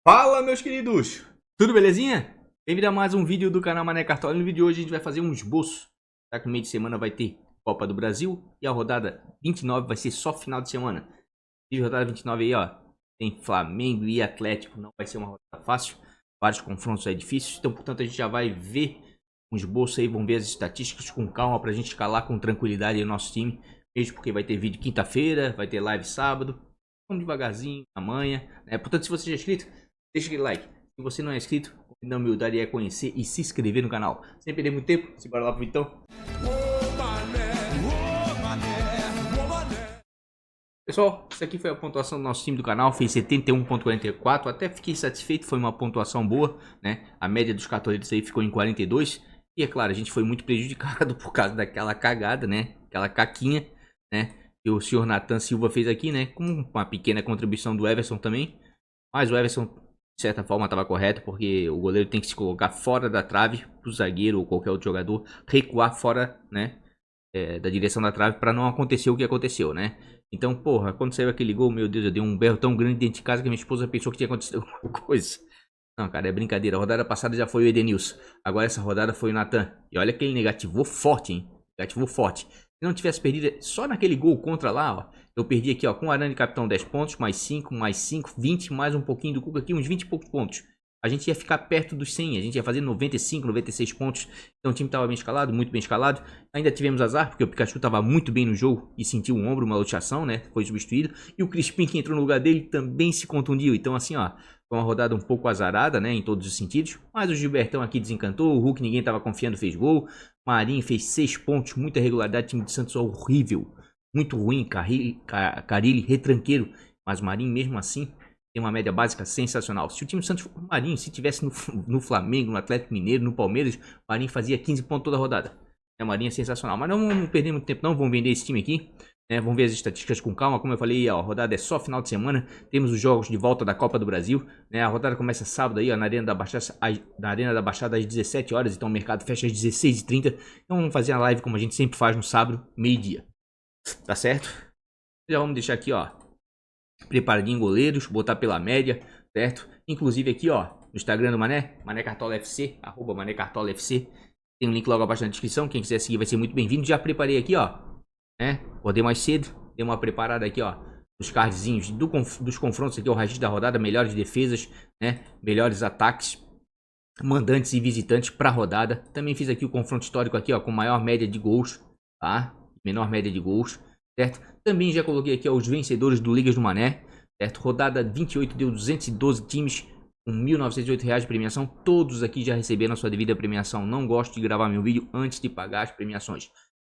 Fala, meus queridos! Tudo belezinha? Bem-vindo a mais um vídeo do canal Mané Cartola. No vídeo de hoje a gente vai fazer um esboço. Já que no meio de semana vai ter Copa do Brasil e a rodada 29 vai ser só final de semana. E a rodada 29 aí, ó, tem Flamengo e Atlético. Não vai ser uma rodada fácil. Vários confrontos aí difíceis. Então, portanto, a gente já vai ver um esboço aí. Vamos ver as estatísticas com calma pra gente escalar com tranquilidade aí o nosso time. Mesmo porque vai ter vídeo quinta-feira, vai ter live sábado. Vamos devagarzinho, amanhã, né? Portanto, se você já é inscrito, deixa aquele like. Se você não é inscrito, na humildade é conhecer e se inscrever no canal. Sem perder muito tempo, simbora lá pro então. Pessoal, isso aqui foi a pontuação do nosso time do canal, fez 71.44, até fiquei satisfeito, foi uma pontuação boa, né? A média dos cartoletes aí ficou em 42. E é claro, a gente foi muito prejudicado por causa daquela cagada, né? Aquela caquinha, né? Que o senhor Nathan Silva fez aqui, né? Com uma pequena contribuição do Everson também. Mas o Everson, de certa forma, estava correto, porque o goleiro tem que se colocar fora da trave, o zagueiro ou qualquer outro jogador recuar fora, né, da direção da trave para não acontecer o que aconteceu, né. Então, porra, quando saiu aquele gol, meu Deus, eu dei um berro tão grande dentro de casa que minha esposa pensou que tinha acontecido alguma coisa. Não, cara, é brincadeira. A rodada passada já foi o Edenilson. Agora essa rodada foi o Nathan. E olha que ele negativou forte, hein? Negativou forte. Se não tivesse perdido só naquele gol contra lá, ó. Eu perdi aqui, ó, com o Arana de capitão 10 pontos, mais 5, 20, mais um pouquinho do Cuca aqui, uns 20 e poucos pontos. A gente ia ficar perto dos 100, a gente ia fazer 95, 96 pontos. Então o time estava bem escalado, muito bem escalado. Ainda tivemos azar, porque o Pikachu estava muito bem no jogo e sentiu um ombro, uma luxação, né? Foi substituído. E o Crispim, que entrou no lugar dele, também se contundiu. Então assim, ó, foi uma rodada um pouco azarada, né? Em todos os sentidos. Mas o Gilbertão aqui desencantou, o Hulk ninguém estava confiando, fez gol. Marinho fez 6 pontos, muita regularidade. O time de Santos é horrível, muito ruim. Carille, retranqueiro. Mas o Marinho, mesmo assim, tem uma média básica sensacional. Se o time do Santos, o Marinho, se tivesse no Flamengo, no Atlético Mineiro, no Palmeiras, o Marinho fazia 15 pontos toda a rodada. O Marinho é sensacional. Mas não vamos perder muito tempo, não. Vamos vender esse time aqui. Vamos ver as estatísticas com calma. Como eu falei, ó, a rodada é só final de semana. Temos os jogos de volta da Copa do Brasil, né? A rodada começa sábado aí, ó, na Arena da Baixada às 17 horas. Então o mercado fecha às 16h30. Então vamos fazer a live como a gente sempre faz no sábado, meio-dia. Tá certo? Já vamos deixar aqui, ó, preparadinho goleiros, botar pela média, certo? Inclusive aqui, ó, no Instagram do Mané, Mané Cartola FC, @ Mané Cartola FC. Tem um link logo abaixo na descrição. Quem quiser seguir vai ser muito bem-vindo. Já preparei aqui, ó, né? Acordei mais cedo, dei uma preparada aqui, ó, nos cardzinhos dos confrontos aqui, o registro da rodada, melhores defesas, né? Melhores ataques, mandantes e visitantes para rodada. Também fiz aqui o confronto histórico aqui, ó, com maior média de gols, tá? Menor média de gols, certo? Também já coloquei aqui, ó, os vencedores do Ligas do Mané, certo? Rodada 28 deu 212 times com R$ 1.908 de premiação. Todos aqui já receberam a sua devida premiação. Não gosto de gravar meu vídeo antes de pagar as premiações.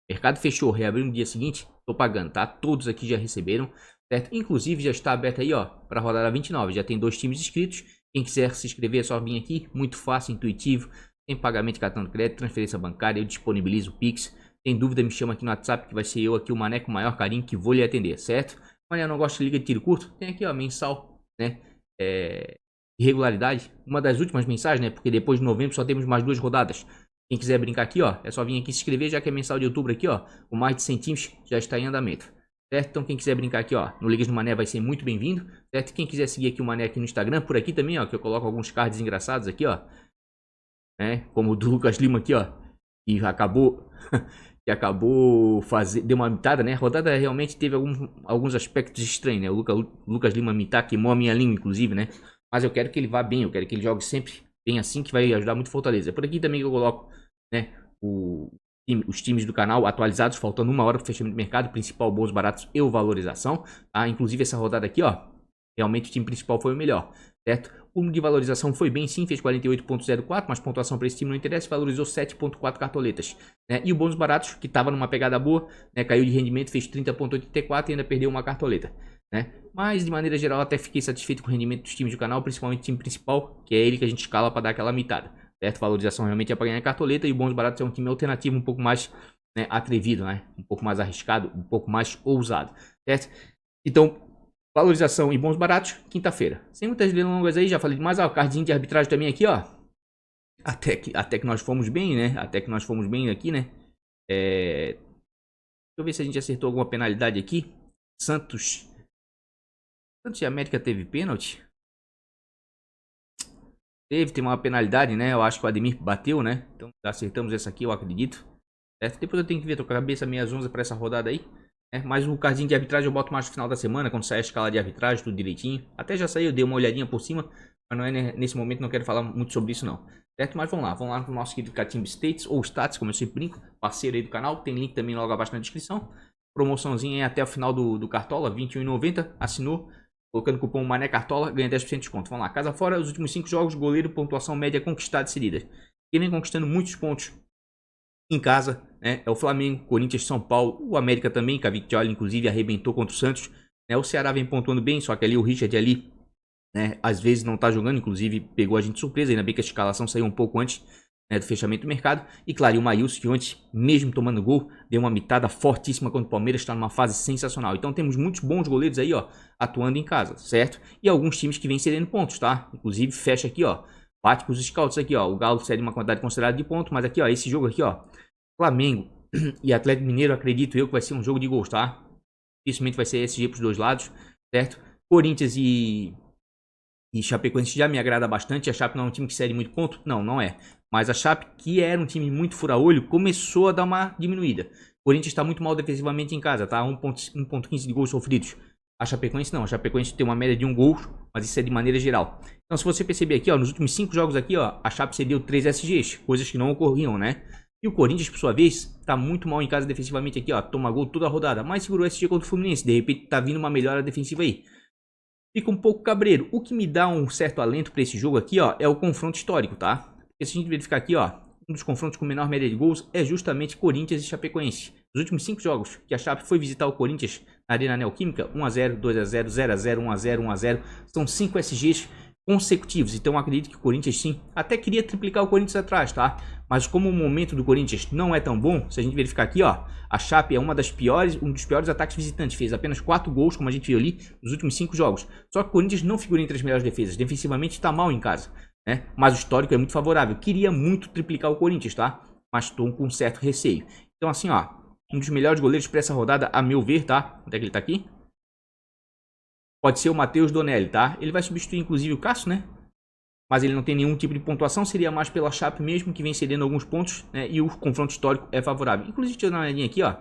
Mercado fechou, reabriu no dia seguinte, tô pagando, tá? Todos aqui já receberam, certo? Inclusive já está aberto aí, ó, para rodada 29. Já tem 2 times inscritos. Quem quiser se inscrever é só vir aqui, muito fácil, intuitivo. Tem pagamento de cartão de crédito, transferência bancária, eu disponibilizo o Pix. Tem dúvida, me chama aqui no WhatsApp, que vai ser eu aqui, o Mané, com o maior carinho, que vou lhe atender, certo? Mané, não gosta de liga de tiro curto? Tem aqui, ó, mensal, né? Irregularidade, uma das últimas mensagens, né? Porque depois de novembro só temos mais 2 rodadas. Quem quiser brincar aqui, ó, é só vir aqui se inscrever, já que é mensal de outubro aqui, ó, com mais de 100 times, já está em andamento, certo? Então quem quiser brincar aqui, ó, no Ligas do Mané vai ser muito bem-vindo, certo? Quem quiser seguir aqui o Mané aqui no Instagram, por aqui também, ó, que eu coloco alguns cards engraçados aqui, ó, né? Como o do Lucas Lima aqui, ó, que acabou deu uma mitada, né? A rodada realmente teve alguns aspectos estranhos, né? O Lucas Lima mitar queimou a minha língua, inclusive, né? Mas eu quero que ele vá bem, eu quero que ele jogue sempre bem assim, que vai ajudar muito Fortaleza. Por aqui também que eu coloco, né, os times do canal atualizados, faltando 1 hora para o fechamento do mercado, principal, bons, baratos e valorização, tá? Inclusive essa rodada aqui, ó, realmente o time principal foi o melhor, certo? O de valorização foi bem sim, fez 48.04, mas pontuação para esse time não interessa, valorizou 7.4 cartoletas, né? E o bônus baratos, que estava numa pegada boa, né, caiu de rendimento, fez 30.84 e ainda perdeu uma cartoleta, né? Mas de maneira geral até fiquei satisfeito com o rendimento dos times do canal, principalmente o time principal, que é ele que a gente escala para dar aquela mitada, certo? Valorização realmente é para ganhar cartoleta, e o bônus baratos é um time alternativo um pouco mais, né, atrevido, né? Um pouco mais arriscado, um pouco mais ousado, certo? Então, valorização e bons baratos, quinta-feira. Sem muitas delongas aí, já falei demais. O cardzinho de arbitragem também aqui, ó. Até que nós fomos bem, né? Até que nós fomos bem aqui, né? Deixa eu ver se a gente acertou alguma penalidade aqui. Santos e América teve pênalti? Tem uma penalidade, né? Eu acho que o Ademir bateu, né? Então acertamos essa aqui, eu acredito. Certo? Depois eu tenho que ver, tô com a cabeça meio às 11 pra essa rodada aí. Mas o cardinho de arbitragem eu boto mais no final da semana, quando sair a escala de arbitragem, tudo direitinho. Até já saiu, eu dei uma olhadinha por cima, mas não é nesse momento, não quero falar muito sobre isso não. Certo? Mas vamos lá no nosso querido Catimba States, ou Stats, como eu sempre brinco, parceiro aí do canal, tem link também logo abaixo na descrição. Promoçãozinha aí até o final do Cartola, R$ 21,90, assinou, colocando o cupom Mané Cartola, ganha 10% de desconto. Vamos lá, casa fora, os últimos 5 jogos, goleiro, pontuação média conquistada e cedida. Quem vem conquistando muitos pontos em casa, né, é o Flamengo, Corinthians, São Paulo, o América também, que a Victoria inclusive arrebentou contra o Santos, né, o Ceará vem pontuando bem, só que ali o Richard ali, né, às vezes não tá jogando, inclusive pegou a gente de surpresa, ainda bem que a escalação saiu um pouco antes, né, do fechamento do mercado, e claro, e o Maílson, que ontem, mesmo tomando gol, deu uma mitada fortíssima contra o Palmeiras, está numa fase sensacional. Então temos muitos bons goleiros aí, ó, atuando em casa, certo? E alguns times que vêm cedendo pontos, tá? Inclusive fecha aqui, ó, bate com os scouts aqui, ó, o Galo cede uma quantidade considerável de pontos, mas aqui, ó, esse jogo aqui, ó, Flamengo e Atlético Mineiro, acredito eu que vai ser um jogo de gols, tá? Dificilmente vai ser SG pros dois lados, certo? Corinthians e Chapecoense já me agrada bastante. A Chape não é um time que cede muito ponto? Não, não é. Mas a Chape, que era um time muito fura-olho, começou a dar uma diminuída. O Corinthians está muito mal defensivamente em casa, tá? 1,15 de gols sofridos. A Chapecoense não. A Chapecoense tem uma média de 1 gol, mas isso é de maneira geral. Então, se você perceber aqui, ó, nos últimos 5 jogos aqui, ó, a Chape cedeu 3 SGs, coisas que não ocorriam, né? E o Corinthians, por sua vez, tá muito mal em casa defensivamente aqui, ó. Toma gol toda a rodada, mas segurou o SG contra o Fluminense. De repente, tá vindo uma melhora defensiva aí. Fica um pouco cabreiro. O que me dá um certo alento para esse jogo aqui, ó, é o confronto histórico, tá? Porque se a gente verificar aqui, ó, um dos confrontos com menor média de gols é justamente Corinthians e Chapecoense. Os últimos 5 jogos que a Chape foi visitar o Corinthians na Arena Neoquímica, 1-0, 2-0, 0-0, 1-0, 1-0, são 5 SGs consecutivos. Então eu acredito que o Corinthians sim, até queria triplicar o Corinthians atrás, tá? Mas como o momento do Corinthians não é tão bom, se a gente verificar aqui, ó, a Chape é um dos piores ataques visitantes, fez apenas 4 gols, como a gente viu ali, nos últimos 5 jogos. Só que o Corinthians não figura entre as melhores defesas, defensivamente está mal em casa, né? Mas o histórico é muito favorável, queria muito triplicar o Corinthians, tá? Mas estou com um certo receio. Então assim, ó, um dos melhores goleiros para essa rodada, a meu ver, tá? Onde é que ele tá aqui? Pode ser o Matheus Donelli, tá? Ele vai substituir inclusive o Cássio, né? Mas ele não tem nenhum tipo de pontuação, seria mais pela Chape mesmo, que vem cedendo alguns pontos, né? E o confronto histórico é favorável. Inclusive, deixa eu dar uma olhadinha aqui, ó.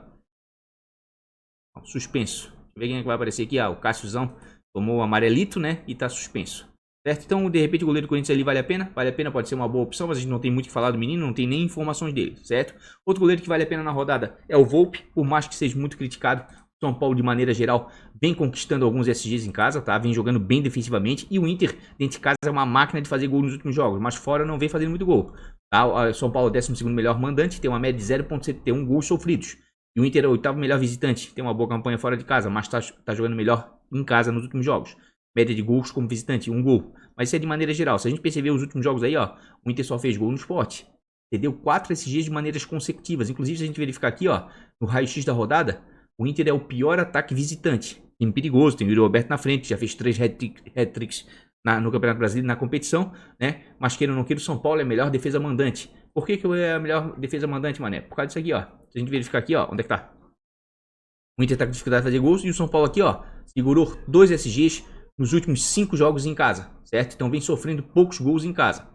Suspenso. Deixa eu ver quem é que vai aparecer aqui, ó. O Cássiozão tomou o amarelito, né? E tá suspenso. Certo? Então, de repente, o goleiro do Corinthians ali vale a pena? Vale a pena, pode ser uma boa opção, mas a gente não tem muito o que falar do menino, não tem nem informações dele, certo? Outro goleiro que vale a pena na rodada é o Volpe, por mais que seja muito criticado. São Paulo, de maneira geral, vem conquistando alguns SGs em casa, tá? Vem jogando bem defensivamente. E o Inter, dentro de casa, é uma máquina de fazer gol nos últimos jogos. Mas fora não vem fazendo muito gol. Tá? O São Paulo é o 12º melhor mandante, tem uma média de 0,71 gols sofridos. E o Inter é o 8º melhor visitante, tem uma boa campanha fora de casa, mas tá jogando melhor em casa nos últimos jogos. Média de gols como visitante, 1 gol. Mas isso é de maneira geral. Se a gente perceber os últimos jogos aí, ó, o Inter só fez gol no Sport. Cedeu 4 SGs de maneiras consecutivas. Inclusive, se a gente verificar aqui, ó, no raio-x da rodada, o Inter é o pior ataque visitante. Time perigoso, tem o Yuri Alberto na frente, já fez 3 hat-tricks no Campeonato Brasileiro, na competição, né? Mas queira ou não queira, o São Paulo é a melhor defesa mandante. Por que é a melhor defesa mandante, mané? Por causa disso aqui, ó. Se a gente verificar aqui, ó, onde é que tá? O Inter tá com dificuldade de fazer gols e o São Paulo aqui, ó, segurou 2 SGs nos últimos 5 jogos em casa, certo? Então vem sofrendo poucos gols em casa,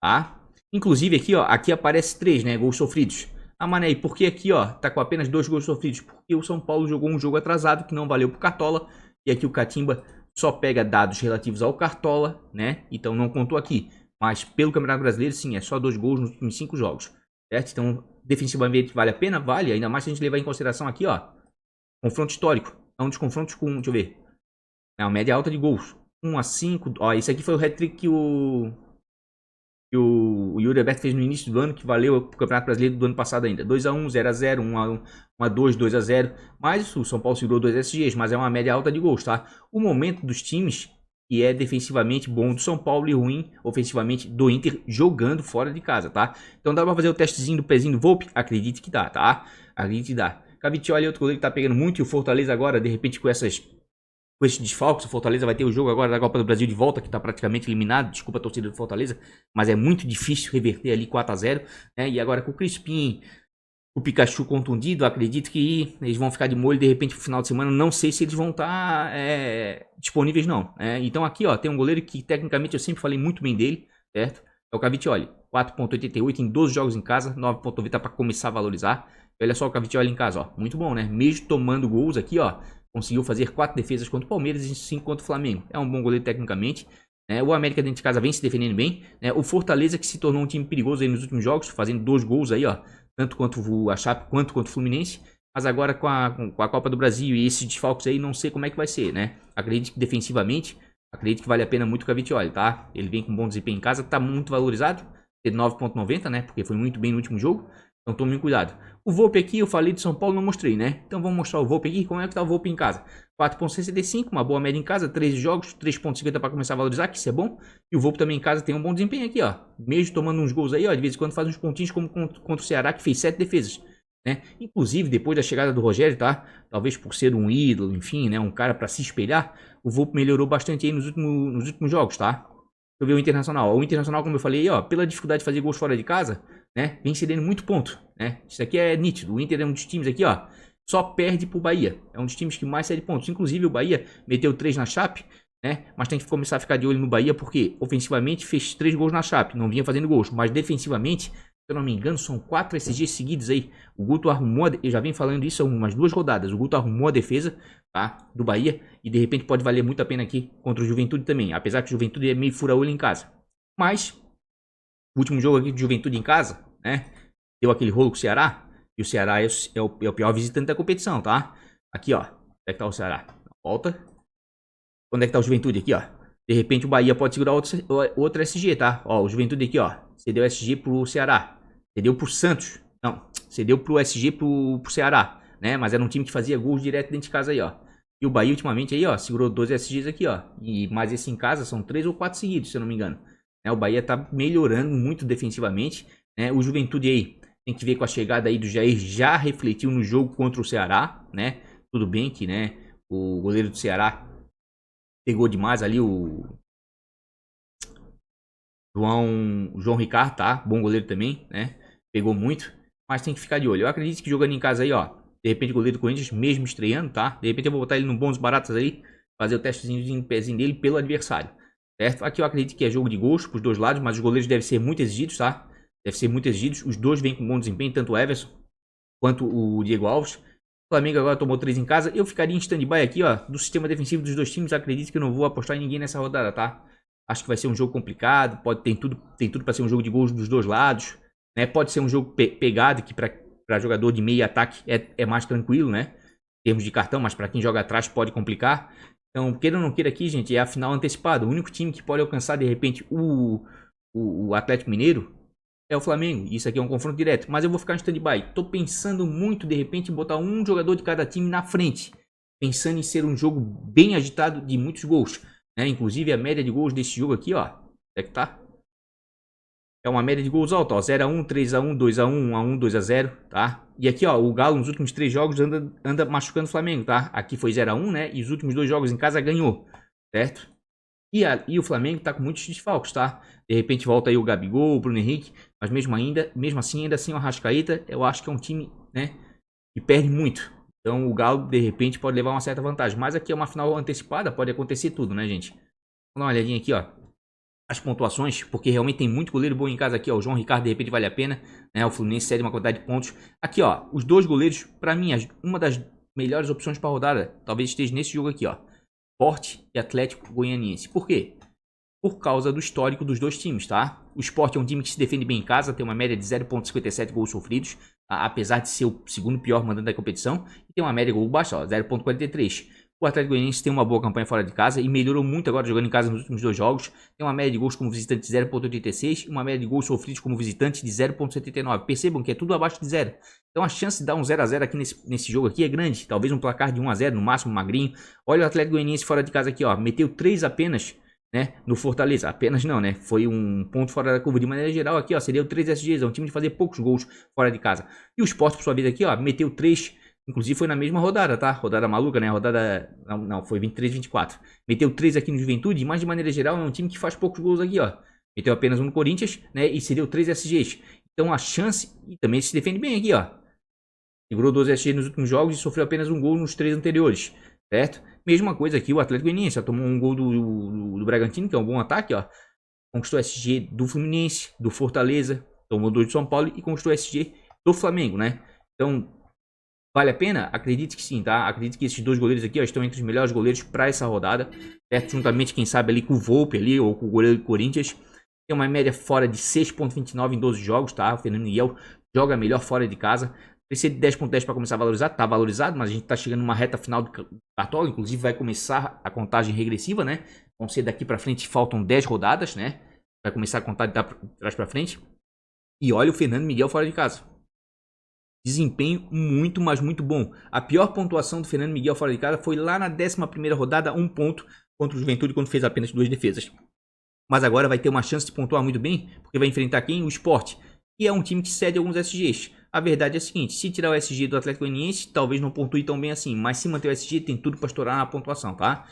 tá? Inclusive aqui, ó, aqui aparece 3, né, gols sofridos. Ah, mané, e por que aqui, ó, tá com apenas 2 gols sofridos? Porque o São Paulo jogou um jogo atrasado que não valeu pro Cartola. E aqui o Catimba só pega dados relativos ao Cartola, né? Então não contou aqui. Mas pelo Campeonato Brasileiro, sim, é só 2 gols nos últimos 5 jogos, certo? Então, defensivamente vale a pena? Vale. Ainda mais se a gente levar em consideração aqui, ó, confronto histórico. É um dos confrontos com, deixa eu ver, é uma média alta de gols. 1-5, ó, esse aqui foi o hat-trick que o Yuri Alberto fez no início do ano, que valeu pro Campeonato Brasileiro do ano passado ainda. 2-1, 0-0, 1-1, 1-2, 2-0. Mas o São Paulo segurou 2 SGs, mas é uma média alta de gols, tá? O momento dos times, que é defensivamente bom do São Paulo e ruim ofensivamente do Inter, jogando fora de casa, tá? Então dá pra fazer o testezinho do pezinho do Volpe? Acredite que dá, tá? Acredite que dá. Cavicchioli é outro goleiro que tá pegando muito, e o Fortaleza agora, de repente, com esses desfalques, o Fortaleza vai ter o jogo agora da Copa do Brasil de volta, que está praticamente eliminado, desculpa a torcida do Fortaleza, mas é muito difícil reverter ali 4-0, né? E agora com o Crispim, o Pikachu contundido, acredito que eles vão ficar de molho de repente pro final de semana, não sei se eles vão estar disponíveis não, né? Então aqui, ó, tem um goleiro que tecnicamente eu sempre falei muito bem dele, certo? É o Cavicchioli, 4,88 em 12 jogos em casa, 9,90 para começar a valorizar. Olha só o Cavicchioli em casa, ó, muito bom, né? Mesmo tomando gols aqui, ó, conseguiu fazer 4 defesas contra o Palmeiras e 5 contra o Flamengo. É um bom goleiro tecnicamente. Né? O América dentro de casa vem se defendendo bem. Né? O Fortaleza que se tornou um time perigoso aí nos últimos jogos, fazendo 2 gols aí, ó, tanto contra a Chape quanto contra o Fluminense. Mas agora com a Copa do Brasil e esses desfalques aí, não sei como é que vai ser, né? Acredito que defensivamente, acredito que vale a pena muito o Cavicchioli, tá? Ele vem com bom desempenho em casa, tá muito valorizado. Tem 9,90, né? Porque foi muito bem no último jogo. Então tome cuidado. O Volpe aqui, eu falei de São Paulo, não mostrei, né? Então vamos mostrar o Volpe aqui. Como é que tá o Volpe em casa? 4,65, uma boa média em casa, 13 jogos, 3,50 para começar a valorizar, que isso é bom. E o Volpe também em casa tem um bom desempenho aqui, ó. Mesmo tomando uns gols aí, ó, de vez em quando faz uns pontinhos como contra o Ceará, que fez 7 defesas. Né? Inclusive, depois da chegada do Rogério, tá? Talvez por ser um ídolo, enfim, né? Um cara para se espelhar, o Volpe melhorou bastante aí nos últimos jogos, tá? Eu vi o Internacional. O Internacional, como eu falei, ó, pela dificuldade de fazer gols fora de casa, né? Vem cedendo muito ponto, né? Isso aqui é nítido. O Inter é um dos times aqui, ó, só perde pro Bahia. É um dos times que mais cede pontos. Inclusive, o Bahia meteu 3 na Chape, né? Mas tem que começar a ficar de olho no Bahia, porque ofensivamente fez 3 gols na Chape. Não vinha fazendo gols, mas defensivamente, se eu não me engano, são 4 SGs seguidos aí. O Guto arrumou, eu já venho falando isso há umas 2 rodadas. O Guto arrumou a defesa, tá? Do Bahia. E de repente pode valer muito a pena aqui contra o Juventude também. Apesar que o Juventude é meio fura-olho em casa. Mas, o último jogo aqui de Juventude em casa, né? Deu aquele rolo com o Ceará. E o Ceará é o pior visitante da competição, tá? Aqui, ó. Onde é que tá o Ceará? Volta. Onde é que tá o Juventude aqui, ó? De repente o Bahia pode segurar outro SG, tá? Ó, o Juventude aqui, ó. Cedeu SG pro Ceará. Cedeu pro Santos. Não, cedeu pro SG pro Ceará, né? Mas era um time que fazia gols direto dentro de casa aí, ó. E o Bahia ultimamente aí, ó, segurou 2 SGs aqui, ó. E mais esse em casa são 3 ou 4 seguidos, se eu não me engano. O Bahia tá melhorando muito defensivamente, né? O Juventude aí tem que ver com a chegada aí do Jair, já refletiu no jogo contra o Ceará, né? Tudo bem que, né, o goleiro do Ceará pegou demais ali o João Ricardo, tá? Bom goleiro também, né? Pegou muito, mas tem que ficar de olho. Eu acredito que jogando em casa aí, ó, de repente o goleiro do Corinthians, mesmo estreando, tá? De repente eu vou botar ele no bons baratos aí, fazer o testezinho de pezinho dele pelo adversário, certo? Aqui eu acredito que é jogo de gols pros dois lados, mas os goleiros devem ser muito exigidos, tá? Deve ser muito exigidos. Os dois vêm com bom desempenho, tanto o Everson quanto o Diego Alves. O Flamengo agora tomou 3 em casa. Eu ficaria em stand-by aqui, ó, do sistema defensivo dos dois times. Acredito que eu não vou apostar em ninguém nessa rodada, tá? Acho que vai ser um jogo complicado. Tem tudo para ser um jogo de gols dos dois lados, né? Pode ser um jogo pegado, que para jogador de meio ataque é mais tranquilo, né? Em termos de cartão, mas para quem joga atrás pode complicar. Então, queira ou não queira aqui, gente, é a final antecipada. O único time que pode alcançar, de repente, o Atlético Mineiro é o Flamengo. Isso aqui é um confronto direto. Mas eu vou ficar em stand-by. Tô pensando muito, de repente, em botar um jogador de cada time na frente. Pensando em ser um jogo bem agitado de muitos gols. Né? Inclusive, a média de gols desse jogo aqui, ó. É que tá? É uma média de gols alta, ó. 0x1, 3x1, 2x1, 1x1, 2x0, tá? E aqui, ó, o Galo nos últimos 3 jogos anda machucando o Flamengo, tá? Aqui foi 0x1, né? E os últimos 2 jogos em casa ganhou, certo? E o Flamengo tá com muitos desfalques, tá? De repente volta aí o Gabigol, o Bruno Henrique, mas mesmo assim, ainda assim o Arrascaeta, eu acho que é um time, né, que perde muito. Então o Galo, de repente, pode levar uma certa vantagem. Mas aqui é uma final antecipada, pode acontecer tudo, né, gente? Vamos dar uma olhadinha aqui, ó. As pontuações, porque realmente tem muito goleiro bom em casa aqui, ó. O João Ricardo, de repente, vale a pena, né? O Fluminense cede uma quantidade de pontos. Aqui, ó, os dois goleiros, pra mim, uma das melhores opções pra rodada, talvez esteja nesse jogo aqui, ó. Sport e Atlético Goianiense. Por quê? Por causa do histórico dos dois times, tá? O Sport é um time que se defende bem em casa, tem uma média de 0,57 gols sofridos, tá? Apesar de ser o segundo pior mandante da competição, e tem uma média de gol baixa, ó, 0,43. O Atlético Goianiense tem uma boa campanha fora de casa e melhorou muito agora jogando em casa nos últimos 2 jogos. Tem uma média de gols como visitante de 0,86 e uma média de gols sofridos como visitante de 0,79. Percebam que é tudo abaixo de 0. Então a chance de dar um 0x0 aqui nesse jogo aqui é grande. Talvez um placar de 1x0, no máximo magrinho. Olha o Atlético Goianiense fora de casa aqui, ó. Meteu 3 apenas, né, no Fortaleza. Apenas não, né? Foi um ponto fora da curva. De maneira geral aqui, ó, seria o 3 SGs. É um time de fazer poucos gols fora de casa. E o Sport, por sua vez aqui, ó, meteu 3. Inclusive foi na mesma rodada, tá? Rodada maluca, né? Rodada... Não, foi 23, 24. Meteu 3 aqui no Juventude, mas de maneira geral é um time que faz poucos gols aqui, ó. Meteu apenas um no Corinthians, né? E cedeu 3 SGs. Então a chance... E também se defende bem aqui, ó. Segurou 12 SGs nos últimos jogos e sofreu apenas um gol nos 3 anteriores, certo? Mesma coisa aqui, o Atlético Goianiense. Já tomou um gol do Bragantino, que é um bom ataque, ó. conquistou SG do Fluminense, do Fortaleza, tomou 2 do São Paulo e conquistou SG do Flamengo, né? Então, vale a pena? Acredito que sim, tá? Acredito que esses 2 goleiros aqui, ó, estão entre os melhores goleiros para essa rodada, certo? Juntamente, quem sabe, ali com o Volpe ali, ou com o goleiro do Corinthians. Tem uma média fora de 6.29 em 12 jogos, tá? O Fernando Miguel joga melhor fora de casa. Precisa de 10.10 para começar a valorizar, tá valorizado, mas a gente tá chegando numa reta final do Cartola, inclusive vai começar a contagem regressiva, né? Vão ser daqui para frente, faltam 10 rodadas, né? Vai começar a contar de trás para frente. E olha o Fernando Miguel fora de casa. Desempenho muito, mas muito bom. A pior pontuação do Fernando Miguel fora de casa foi lá na 11ª rodada, 1 ponto contra o Juventude, quando fez apenas 2 defesas. Mas agora vai ter uma chance de pontuar muito bem, porque vai enfrentar quem? O Sport. E é um time que cede alguns SGs. A verdade é a seguinte, se tirar o SG do Atlético Goianiense, talvez não pontue tão bem assim. Mas se manter o SG, tem tudo para estourar na pontuação, tá?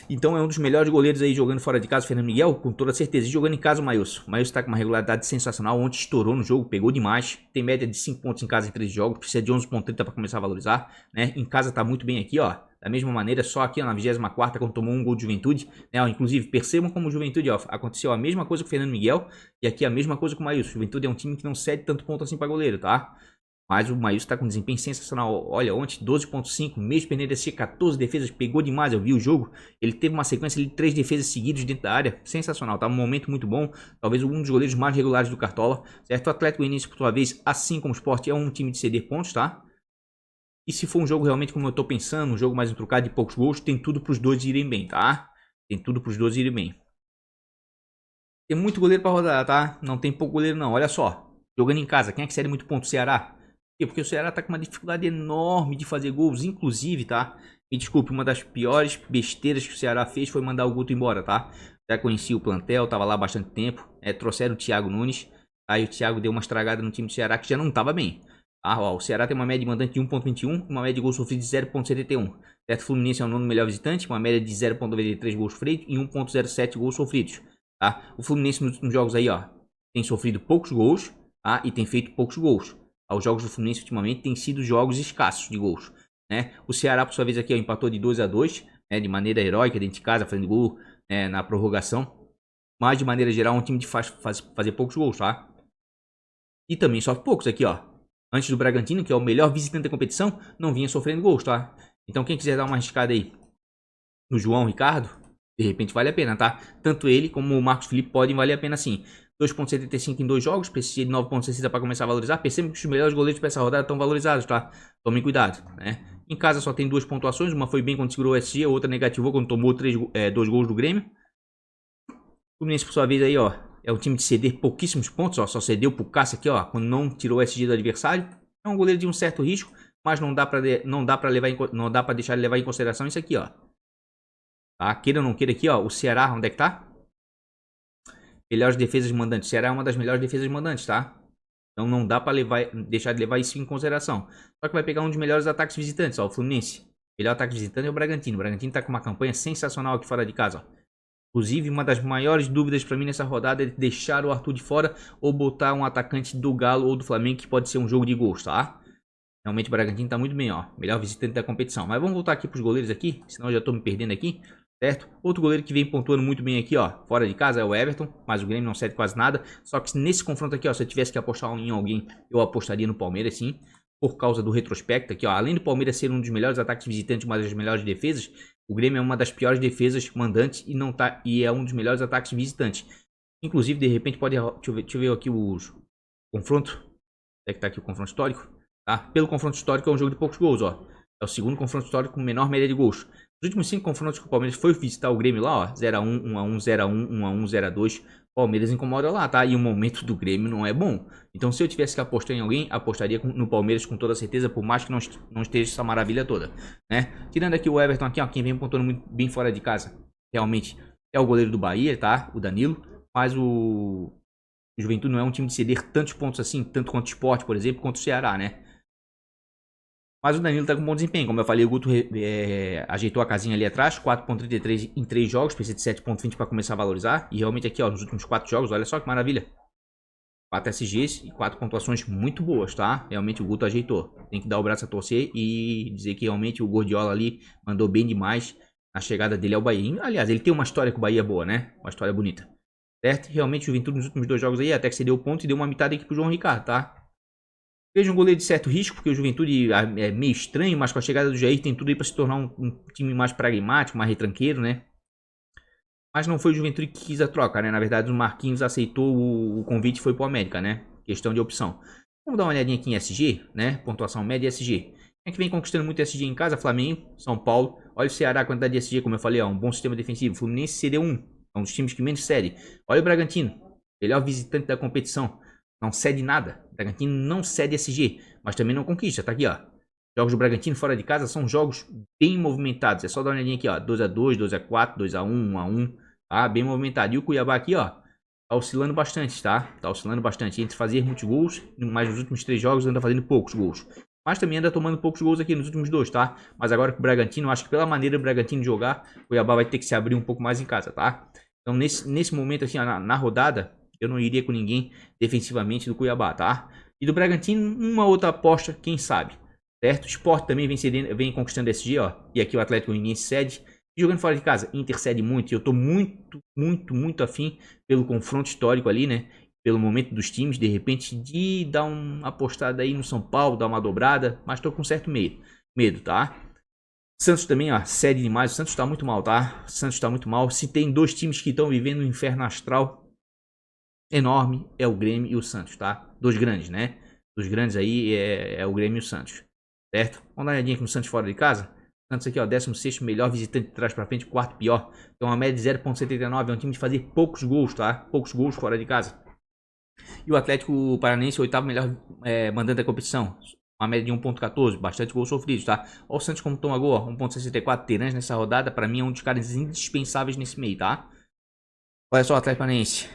Então é um dos melhores goleiros aí jogando fora de casa, o Fernando Miguel, com toda certeza. E jogando em casa o Maílson. O Maílson tá com uma regularidade sensacional. Ontem estourou no jogo, pegou demais. Tem média de 5 pontos em casa em 3 jogos. Precisa de 11.30 para começar a valorizar, né? Em casa tá muito bem aqui, ó. Da mesma maneira, só aqui ó, na 24ª, quando tomou um gol de Juventude, né? Ó, inclusive, percebam como o Juventude, ó, aconteceu a mesma coisa com o Fernando Miguel. E aqui a mesma coisa com o Maílson. O Juventude é um time que não cede tanto ponto assim para goleiro, tá? Mas o Maílson tá com um desempenho sensacional. Olha, ontem 12.5, mesmo perdendo esse 14 defesas, pegou demais, eu vi o jogo. Ele teve uma sequência de 3 defesas seguidas dentro da área. Sensacional, tá um momento muito bom. Talvez um dos goleiros mais regulares do Cartola. Certo? O Atlético Goianiense, por sua vez, assim como o Sport, é um time de ceder pontos, tá? E se for um jogo realmente como eu tô pensando, um jogo mais intrucado de poucos gols, tem tudo pros dois irem bem, tá? Tem tudo pros dois irem bem. Tem muito goleiro pra rodar, tá? Não tem pouco goleiro não, olha só. Jogando em casa, quem é que cede muito ponto? Ceará. Porque o Ceará tá com uma dificuldade enorme de fazer gols, inclusive, tá? Me desculpe, uma das piores besteiras que o Ceará fez foi mandar o Guto embora, tá? Já conheci o plantel, tava lá há bastante tempo. Trouxeram o Thiago Nunes. Aí o Thiago deu uma estragada no time do Ceará que já não tava bem. Ó, o Ceará tem uma média de mandante de 1.21, uma média de gols sofridos de 0.71. Certo? O Fluminense é o nono melhor visitante, uma média de 0.93 gols sofridos e 1.07 gols sofridos. Tá? O Fluminense nos últimos jogos aí, ó, tem sofrido poucos gols, tá? E tem feito poucos gols. Os jogos do Fluminense ultimamente têm sido jogos escassos de gols, né? O Ceará, por sua vez, aqui ó, empatou de 2-2, né? De maneira heróica, dentro de casa, fazendo gol, né? Na prorrogação. Mas, de maneira geral, é um time de fazer poucos gols, tá? E também sofre poucos aqui, ó. Antes do Bragantino, que é o melhor visitante da competição, não vinha sofrendo gols, tá? Então, quem quiser dar uma arriscada aí no João Ricardo, de repente vale a pena, tá? Tanto ele como o Marcos Felipe podem valer a pena sim. 2.75 em 2 jogos, precisa de 9.60 para começar a valorizar. Percebam que os melhores goleiros para essa rodada estão valorizados, tá? Tomem cuidado, né? Em casa só tem 2 pontuações, uma foi bem quando segurou o SG, a outra negativou quando tomou 2 gols do Grêmio. O Fluminense, por sua vez, aí, ó, é um time de ceder pouquíssimos pontos, ó, só cedeu pro Cássio aqui, ó, quando não tirou o SG do adversário. É um goleiro de um certo risco, mas não dá para deixar ele levar em consideração isso aqui, ó. Tá? Queira ou não queira aqui, ó, o Ceará, onde é que tá? Melhores defesas mandantes. O Ceará é uma das melhores defesas mandantes, tá? Então não dá pra deixar de levar isso em consideração. Só que vai pegar um dos melhores ataques visitantes, ó, o Fluminense. O melhor ataque visitante é o Bragantino. O Bragantino tá com uma campanha sensacional aqui fora de casa, ó. Inclusive, uma das maiores dúvidas pra mim nessa rodada é deixar o Arthur de fora ou botar um atacante do Galo ou do Flamengo, que pode ser um jogo de gols, tá? Realmente o Bragantino tá muito bem, ó. Melhor visitante da competição. Mas vamos voltar aqui pros goleiros aqui, senão eu já tô me perdendo aqui. Certo? Outro goleiro que vem pontuando muito bem aqui, ó, fora de casa é o Everton, mas o Grêmio não cede quase nada. Só que nesse confronto aqui, ó, se eu tivesse que apostar em alguém, eu apostaria no Palmeiras, sim, por causa do retrospecto aqui, ó. Além do Palmeiras ser um dos melhores ataques visitantes, uma das melhores defesas, o Grêmio é uma das piores defesas mandantes e é um dos melhores ataques visitantes. Inclusive, de repente pode, deixa eu ver aqui os confronto. É que tá aqui o confronto histórico, tá? Pelo confronto histórico é um jogo de poucos gols, ó. É o segundo confronto histórico com menor média de gols. Os últimos 5 confrontos que o Palmeiras foi visitar o Grêmio lá, ó, 0x1, 1x1, 0x1, 1x1, 0x2. Palmeiras incomoda lá, tá? E o momento do Grêmio não é bom. Então, se eu tivesse que apostar em alguém, apostaria no Palmeiras com toda certeza, por mais que não esteja essa maravilha toda, né? Tirando aqui o Everton aqui, ó, quem vem pontuando muito bem fora de casa, realmente é o goleiro do Bahia, tá? O Danilo. Mas o Juventude não é um time de ceder tantos pontos assim, tanto quanto o Sport, por exemplo, quanto o Ceará, né? Mas o Danilo tá com bom desempenho. Como eu falei, o Guto ajeitou a casinha ali atrás. 4.33 em 3 jogos. Precisa de 7.20 para começar a valorizar. E realmente aqui, ó, nos últimos 4 jogos, olha só que maravilha. 4 SGs e 4 pontuações muito boas, tá? Realmente o Guto ajeitou. Tem que dar o braço a torcer e dizer que realmente o Gordiola ali mandou bem demais na chegada dele ao Bahia. Aliás, ele tem uma história com o Bahia boa, né? Uma história bonita. certo? Realmente o Juventude nos últimos 2 jogos aí até que cedeu ponto e deu uma mitada aqui pro João Ricardo, tá? Veja um goleiro de certo risco, porque o Juventude é meio estranho, mas com a chegada do Jair tem tudo aí para se tornar um time mais pragmático, mais retranqueiro, né? Mas não foi o Juventude que quis a troca, né? Na verdade, o Marquinhos aceitou o convite e foi pro América, né? Questão de opção. Vamos dar uma olhadinha aqui em SG, né? Pontuação média SG. Quem é que vem conquistando muito SG em casa? Flamengo, São Paulo. Olha o Ceará, a quantidade de SG, como eu falei, ó, um bom sistema defensivo. Fluminense CD1, é um dos times que menos cede. Olha o Bragantino, melhor visitante da competição. Não cede nada. O Bragantino não cede SG, mas também não conquista. Tá aqui, ó. Jogos do Bragantino fora de casa são jogos bem movimentados. É só dar uma olhadinha aqui, ó. 2x2, 2x4, 2x1, 1x1. Tá bem movimentado. E o Cuiabá aqui, ó. Tá oscilando bastante, tá? Tá oscilando bastante. Entre fazer muitos gols, mas nos últimos 3 jogos anda fazendo poucos gols. Mas também anda tomando poucos gols aqui nos últimos 2, tá? Mas agora com o Bragantino, eu acho que pela maneira do Bragantino jogar, o Cuiabá vai ter que se abrir um pouco mais em casa, tá? Então nesse momento, assim, na rodada, eu não iria com ninguém defensivamente do Cuiabá, tá? E do Bragantino, uma outra aposta, quem sabe, certo? O Sport também vem conquistando SG, ó. E aqui o Atlético Goianiense cede. E jogando fora de casa, intercede muito. E eu tô muito afim pelo confronto histórico ali, né? Pelo momento dos times, de repente, de dar uma apostada aí no São Paulo, dar uma dobrada. Mas tô com certo medo, tá? Santos também, ó, cede demais. O Santos tá muito mal, tá? O Santos tá muito mal. Se tem 2 times que estão vivendo um inferno astral enorme, é o Grêmio e o Santos, tá? 2 grandes, né? Dos grandes aí é o Grêmio e o Santos, certo? Vamos dar uma olhadinha aqui no Santos fora de casa. Santos aqui, ó, 16º melhor visitante de trás pra frente, 4º pior. Então uma média de 0.79, é um time de fazer poucos gols, tá? Poucos gols fora de casa. E o Atlético Paranaense, 8º melhor mandante da competição. Uma média de 1.14, bastante gols sofridos, tá? Olha o Santos como toma gol, 1.64, Terãs nessa rodada, pra mim é um dos caras indispensáveis nesse meio, tá? Olha só o Atlético Paranaense,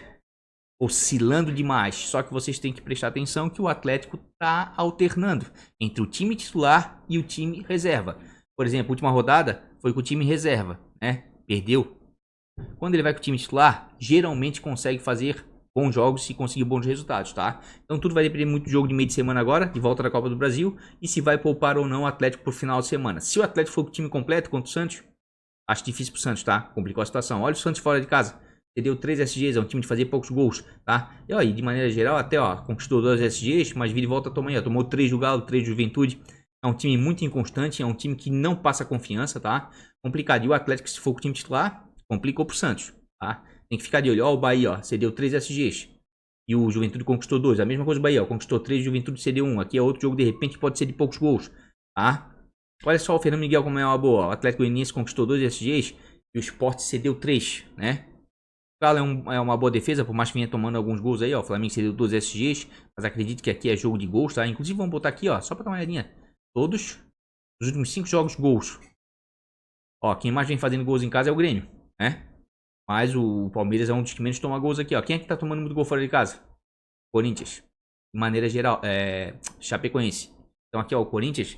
oscilando demais. Só que vocês têm que prestar atenção que o Atlético tá alternando entre o time titular e o time reserva. Por exemplo, a última rodada foi com o time reserva, né? Perdeu. Quando ele vai com o time titular, geralmente consegue fazer bons jogos e conseguir bons resultados, tá? Então tudo vai depender muito do jogo de meio de semana agora, de volta da Copa do Brasil, e se vai poupar ou não o Atlético pro final de semana. Se o Atlético for com o time completo contra o Santos, acho difícil pro Santos, tá? Complicou a situação. Olha o Santos fora de casa. Cedeu 3 SGs, é um time de fazer poucos gols, tá? E ó, de maneira geral, até ó, conquistou 2 SGs, mas vira e volta também, ó. Tomou 3 do Galo, 3 do Juventude. É um time muito inconstante, é um time que não passa confiança, tá? Complicado. E o Atlético, se for com o time titular, complicou pro Santos, tá? Tem que ficar de olho. Ó, o Bahia, ó, cedeu 3 SGs. E o Juventude conquistou 2. A mesma coisa o Bahia, ó, conquistou 3, Juventude cedeu 1. Aqui é outro jogo, de repente, pode ser de poucos gols, tá? Olha só o Fernando Miguel como é uma boa. O Atlético Goianiense conquistou 2 SGs e o Sport cedeu 3, né? O Galo é uma boa defesa, por mais que venha tomando alguns gols aí, ó. O Flamengo cedeu 2 SGs, mas acredito que aqui é jogo de gols, tá? Inclusive, vamos botar aqui, ó, só pra dar uma olhadinha. Todos os últimos 5 jogos, gols. Ó, quem mais vem fazendo gols em casa é o Grêmio, né? Mas o Palmeiras é um dos que menos toma gols aqui, ó. Quem é que tá tomando muito gol fora de casa? Corinthians. De maneira geral, Chapecoense. Então aqui, ó, o Corinthians,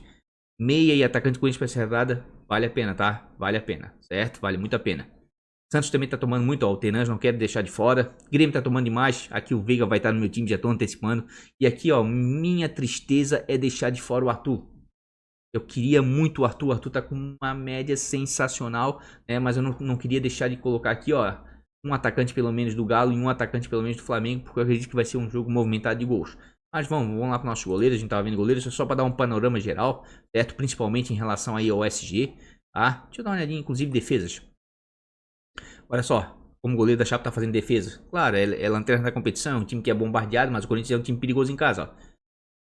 meia e atacante do Corinthians pra essa rodada, vale a pena, tá? Vale a pena, certo? Vale muito a pena. Santos também tá tomando muito, ó, o Terãs não quero deixar de fora. Grêmio tá tomando demais, aqui o Veiga vai estar no meu time, já tô antecipando. E aqui, ó, minha tristeza é deixar de fora o Arthur. Eu queria muito o Arthur tá com uma média sensacional, né? Mas eu não queria deixar de colocar aqui, ó, um atacante pelo menos do Galo e um atacante pelo menos do Flamengo, porque eu acredito que vai ser um jogo movimentado de gols. Mas vamos lá para nossos goleiros, a gente tava vendo goleiros, só para dar um panorama geral, certo? Principalmente em relação aí ao SG, tá? Deixa eu dar uma olhadinha, inclusive, defesas. Olha só, como o goleiro da Chape tá fazendo defesa. Claro, é lanterna da competição, um time que é bombardeado, mas o Corinthians é um time perigoso em casa, ó.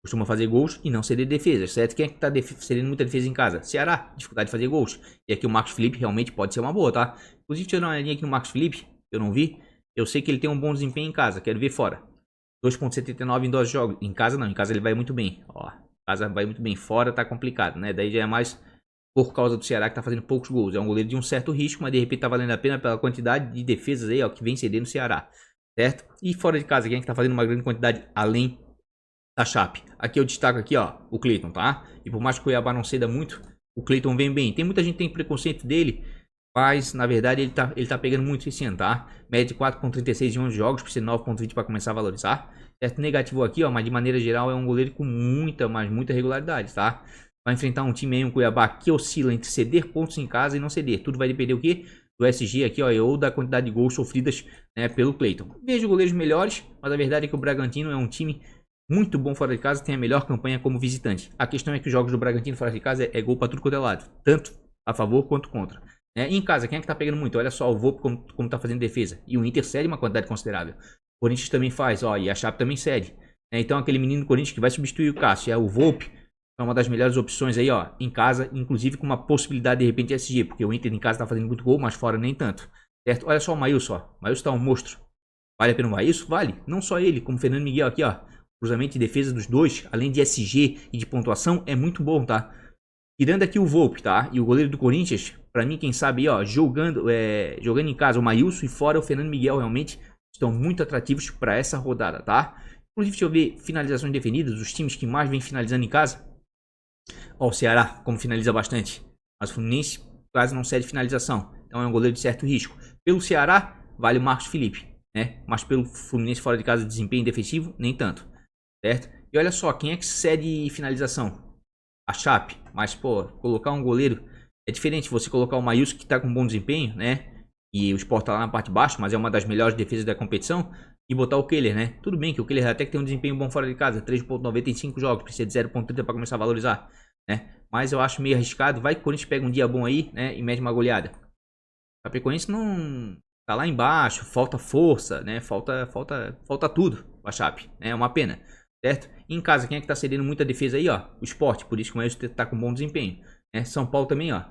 Costuma fazer gols e não ceder defesas, certo? Quem é que tá cedendo muita defesa em casa? Ceará, dificuldade de fazer gols. E aqui o Marcos Felipe realmente pode ser uma boa, tá? Inclusive, deixa eu dar uma olhadinha aqui no Marcos Felipe, eu não vi. Eu sei que ele tem um bom desempenho em casa, quero ver fora. 2.79 em 12 jogos. Em casa não, em casa ele vai muito bem. Ó, em casa vai muito bem, fora tá complicado, né? Daí já é mais por causa do Ceará que tá fazendo poucos gols. É um goleiro de um certo risco, mas de repente tá valendo a pena pela quantidade de defesas aí, ó, que vem cedendo no Ceará, certo? E fora de casa, quem é que tá fazendo uma grande quantidade além da Chape? Aqui eu destaco aqui, ó, o Cleiton, tá? E por mais que o Cuiabá não ceda muito, o Cleiton vem bem. Tem muita gente que tem preconceito dele, mas na verdade ele tá pegando muito esse ano, tá? Média de 4.36 em 11 jogos, precisa de 9.20 para começar a valorizar. Certo? Negativo aqui, ó, mas de maneira geral é um goleiro com muita regularidade, tá? Vai enfrentar um time aí, um Cuiabá, que oscila entre ceder pontos em casa e não ceder. Tudo vai depender o quê? do SG aqui, ó, ou da quantidade de gols sofridas, né, pelo Cleiton. Vejo goleiros melhores, mas a verdade é que o Bragantino é um time muito bom fora de casa, tem a melhor campanha como visitante. A questão é que os jogos do Bragantino fora de casa é gol pra tudo quanto é lado, tanto a favor quanto contra. E em casa, quem é que tá pegando muito? Olha só o Volpe como tá fazendo defesa. E o Inter cede uma quantidade considerável. O Corinthians também faz, ó, e a Chape também cede. Então aquele menino do Corinthians que vai substituir o Cássio, é o Volpe, é uma das melhores opções aí, ó, em casa, inclusive com uma possibilidade de repente de SG, porque o Inter em casa tá fazendo muito gol, mas fora nem tanto. Certo? Olha só o Maílson, ó. O Maílson tá um monstro. Vale a pena o Maílson? Vale. Não só ele, como o Fernando Miguel aqui, ó. Cruzamento de defesa dos dois, além de SG e de pontuação, é muito bom, tá? Tirando aqui o Volpe, tá? E o goleiro do Corinthians, pra mim, quem sabe, ó, jogando em casa o Maílson e fora o Fernando Miguel, realmente estão muito atrativos pra essa rodada, tá? Inclusive, deixa eu ver finalizações definidas, os times que mais vem finalizando em casa. Ó, o Ceará, como finaliza bastante. Mas o Fluminense quase não cede finalização. Então é um goleiro de certo risco. Pelo Ceará, vale o Marcos Felipe, né? Mas pelo Fluminense fora de casa, desempenho defensivo, nem tanto. Certo? E olha só, quem é que cede finalização? A Chape. Mas, pô, colocar um goleiro é diferente. Você colocar o Maílson, que tá com bom desempenho, né? E o Sport tá lá na parte de baixo, mas é uma das melhores defesas da competição. E botar o Keller, né? Tudo bem que o Keller até que tem um desempenho bom fora de casa. 3.95 jogos, precisa de 0.30 para começar a valorizar, né? Mas eu acho meio arriscado. Vai que o Corinthians pega um dia bom aí, né? E mete uma goleada. A Chapecoense não... tá lá embaixo, falta força, né? Falta tudo pra Chape, né? É uma pena, certo? E em casa, quem é que tá cedendo muita defesa aí, ó? O Sport, por isso que o Maílson tá com bom desempenho, né? São Paulo também, ó.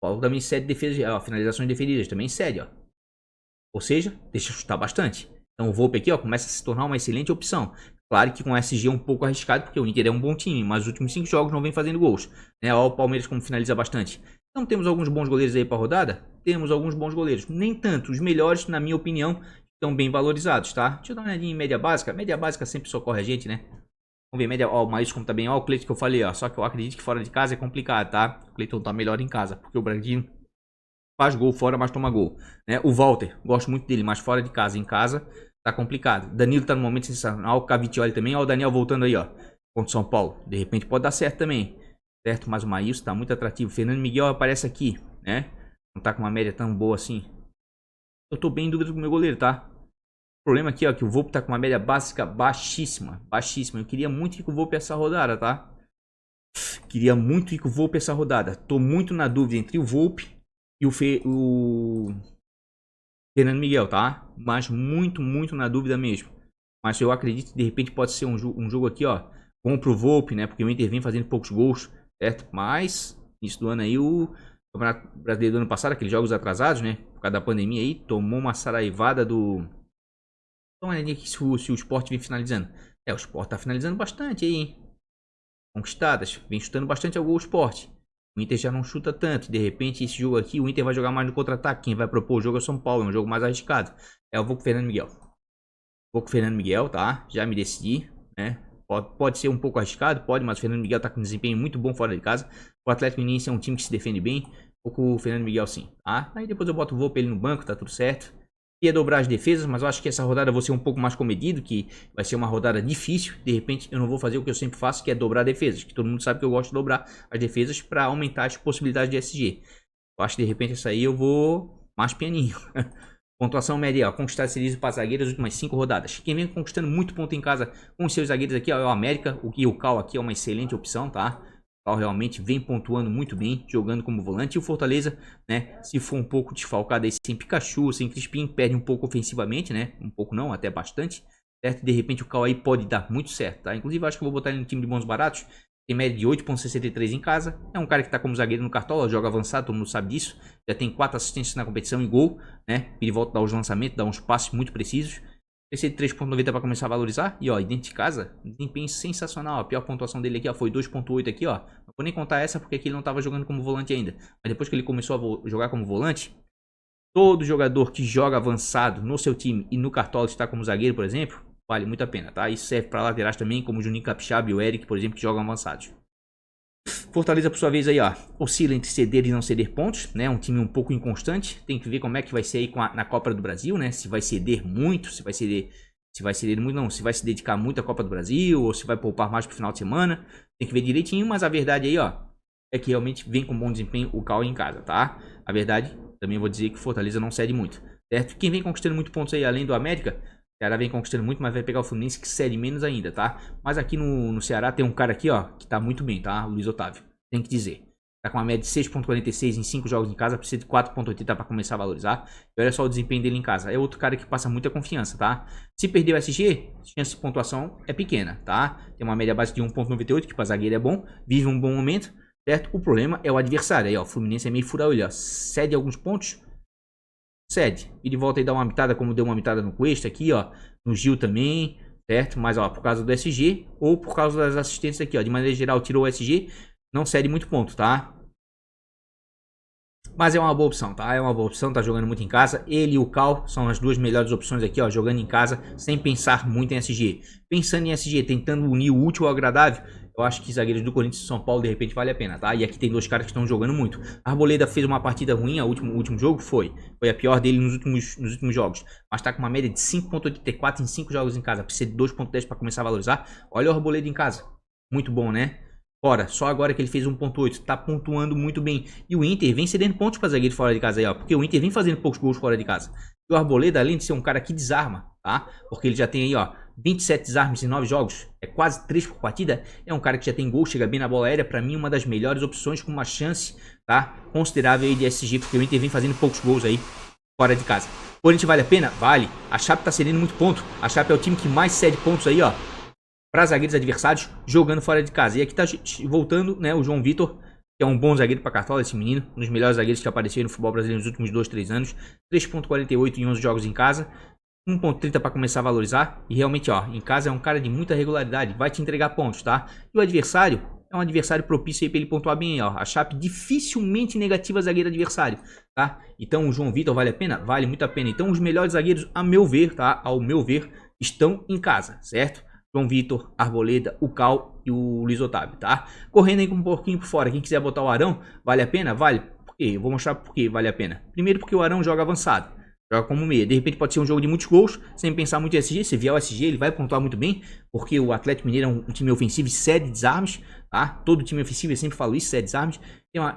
Paulo também cede defesa, ó, finalizações defendidas, também cede, ó. Ou seja, deixa chutar bastante. Então o Volpe aqui, ó, começa a se tornar uma excelente opção. Claro que com o SG é um pouco arriscado, porque o Inter é um bom time, mas os últimos 5 jogos não vem fazendo gols, né? Ó, o Palmeiras como finaliza bastante. Então temos alguns bons goleiros aí pra rodada? Temos alguns bons goleiros. Nem tanto, os melhores, na minha opinião, estão bem valorizados, tá? Deixa eu dar uma olhadinha em média básica. Média básica sempre socorre a gente, né? Vamos ver, média, ó, o Maílson como tá bem, ó, o Cleiton que eu falei, ó. Só que eu acredito que fora de casa é complicado, tá? O Cleiton tá melhor em casa, porque o Bragantino faz gol fora, mas toma gol, né? O Walter, gosto muito dele, mas fora de casa, em casa, tá complicado. Danilo tá no momento sensacional, o Cavicchioli também, ó, o Daniel voltando aí, ó, contra o São Paulo. De repente pode dar certo também, certo? Mas o Maílson tá muito atrativo. Fernando Miguel aparece aqui, né? Não tá com uma média tão boa assim. Eu tô bem em dúvida com o meu goleiro, tá? O problema aqui, ó, que o Volpe tá com uma média básica baixíssima, baixíssima. Eu queria muito ir com o Volpe essa rodada, tá? Queria muito ir com o Volpe essa rodada. Tô muito na dúvida entre o Volpe e o Fernando Miguel, tá? Mas muito, muito na dúvida mesmo. Mas eu acredito que de repente pode ser um jogo aqui, ó, bom pro Volpe, né? Porque o Inter vem fazendo poucos gols, certo? Mas, início do ano aí, o Campeonato Brasileiro do ano passado, aqueles jogos atrasados, né? Por causa da pandemia aí, tomou uma saraivada do... Então, olha aqui se o Sport vem finalizando. O Sport tá finalizando bastante aí, hein? Conquistadas. Vem chutando bastante ao gol o Sport. O Inter já não chuta tanto. De repente, esse jogo aqui, o Inter vai jogar mais no contra-ataque. Quem vai propor o jogo é o São Paulo. É um jogo mais arriscado. Eu vou com o Fernando Miguel. Vou com o Fernando Miguel, tá? Já me decidi, né? Pode ser um pouco arriscado, pode, mas o Fernando Miguel tá com um desempenho muito bom fora de casa. O Atlético Mineiro é um time que se defende bem. Vou com o Fernando Miguel sim, tá? Aí depois eu boto o Volpe ele no banco, tá tudo certo. Ia dobrar as defesas, mas eu acho que essa rodada eu vou ser um pouco mais comedido, que vai ser uma rodada difícil. De repente eu não vou fazer o que eu sempre faço, que é dobrar defesas. Que todo mundo sabe que eu gosto de dobrar as defesas para aumentar as possibilidades de SG. Eu acho que de repente essa aí eu vou mais pianinho. Pontuação média, ó, conquistar series e para zagueiros nas últimas 5 rodadas. Quem vem conquistando muito ponto em casa com os seus zagueiros aqui ó, é o América. O Cal aqui é uma excelente opção, tá? O Cal realmente vem pontuando muito bem, jogando como volante. E o Fortaleza, né, se for um pouco desfalcado aí, sem Pikachu, sem Crispim, perde um pouco ofensivamente, né? Um pouco não, até bastante. Certo? De repente o Cal aí pode dar muito certo, tá? Inclusive eu acho que eu vou botar ele no time de bons baratos. Tem média de 8.63 em casa. É um cara que tá como zagueiro no Cartola, joga avançado, todo mundo sabe disso. Já tem 4 assistências na competição e gol, né? Ele volta a dar os lançamentos, dá uns passes muito precisos. Esse de 3.90 para começar a valorizar. E ó, dentro de casa, desempenho sensacional. A pior pontuação dele aqui ó, foi 2.8 aqui, ó. Não vou nem contar essa porque aqui ele não tava jogando como volante ainda. Mas depois que ele começou a jogar como volante, todo jogador que joga avançado no seu time e no Cartola está como zagueiro, por exemplo, vale muito a pena, tá? Isso serve para laterais também, como o Juninho Capixaba e o Eric, por exemplo, que jogam avançados. Fortaleza, por sua vez, aí, ó, oscila entre ceder e não ceder pontos, né? Um time um pouco inconstante. Tem que ver como é que vai ser aí na Copa do Brasil, né? Se vai ceder muito, se vai ceder muito, não. Se vai se dedicar muito à Copa do Brasil ou se vai poupar mais pro final de semana. Tem que ver direitinho, mas a verdade aí, ó, é que realmente vem com bom desempenho o Cal em casa, tá? A verdade também vou dizer que o Fortaleza não cede muito, certo? Quem vem conquistando muito pontos aí, além do América, o Ceará vem conquistando muito, mas vai pegar o Fluminense que cede menos ainda, tá? Mas aqui no Ceará tem um cara aqui, ó, que tá muito bem, tá? O Luiz Otávio, tem que dizer. Tá com uma média de 6.46 em 5 jogos em casa, precisa de 4.80 para começar a valorizar. E olha só o desempenho dele em casa. É outro cara que passa muita confiança, tá? Se perder o SG, a chance de pontuação é pequena, tá? Tem uma média básica de 1.98, que para zagueiro é bom, vive um bom momento, certo? O problema é o adversário. Aí, ó, o Fluminense é meio fura-olho, ó. Cede alguns pontos, cede. E de volta aí dá uma mitada, como deu uma mitada no Cuesta aqui, ó. No Gil também, certo? Mas, ó, por causa do SG ou por causa das assistências aqui, ó. De maneira geral, tirou o SG, não cede muito ponto, tá? Mas é uma boa opção, tá? É uma boa opção, tá jogando muito em casa. Ele e o Cal são as duas melhores opções aqui, ó. Jogando em casa, sem pensar muito em SG. Pensando em SG, tentando unir o útil ao agradável, eu acho que zagueiros do Corinthians e São Paulo, de repente, vale a pena, tá? E aqui tem dois caras que estão jogando muito. A Arboleda fez uma partida ruim, o último jogo foi a pior dele nos últimos jogos. Mas tá com uma média de 5.84 em 5 jogos em casa. Precisa de 2.10 para começar a valorizar. Olha o Arboleda em casa. Muito bom, né? Fora, só agora que ele fez 1.8, tá pontuando muito bem. E o Inter vem cedendo pontos para zagueiro fora de casa aí, ó. Porque o Inter vem fazendo poucos gols fora de casa. E o Arboleda, além de ser um cara que desarma, tá? Porque ele já tem aí, ó, 27 desarmes em 9 jogos. É quase 3 por partida. É um cara que já tem gol, chega bem na bola aérea. Pra mim, uma das melhores opções, com uma chance, tá? Considerável aí de SG, porque o Inter vem fazendo poucos gols aí fora de casa. Corinthians vale a pena? Vale. A Chape tá cedendo muito ponto. A Chape é o time que mais cede pontos aí, ó, para zagueiros adversários jogando fora de casa. E aqui tá voltando, né, o João Vitor, que é um bom zagueiro para Cartola, esse menino, um dos melhores zagueiros que apareceu no futebol brasileiro nos últimos 2, 3 anos. 3.48 em 11 jogos em casa, 1.30 para começar a valorizar. E realmente, ó, em casa é um cara de muita regularidade, vai te entregar pontos, tá? E o adversário é um adversário propício aí para ele pontuar bem, ó. A Chape dificilmente negativa zagueiro adversário, tá? Então o João Vitor vale a pena? Vale muito a pena. Então os melhores zagueiros, a meu ver, tá? Ao meu ver, estão em casa, certo? João Vitor, Arboleda, o Cal e o Luiz Otávio, tá? Correndo aí com um pouquinho por fora. Quem quiser botar o Arão, vale a pena? Vale. Por quê? Eu vou mostrar por que vale a pena. Primeiro porque o Arão joga avançado. Joga como meia. De repente pode ser um jogo de muitos gols, sem pensar muito em SG. Se vier o SG, ele vai pontuar muito bem, porque o Atlético Mineiro é um time ofensivo e cede desarmes, tá? Todo time ofensivo, eu sempre falo isso, cede desarmes.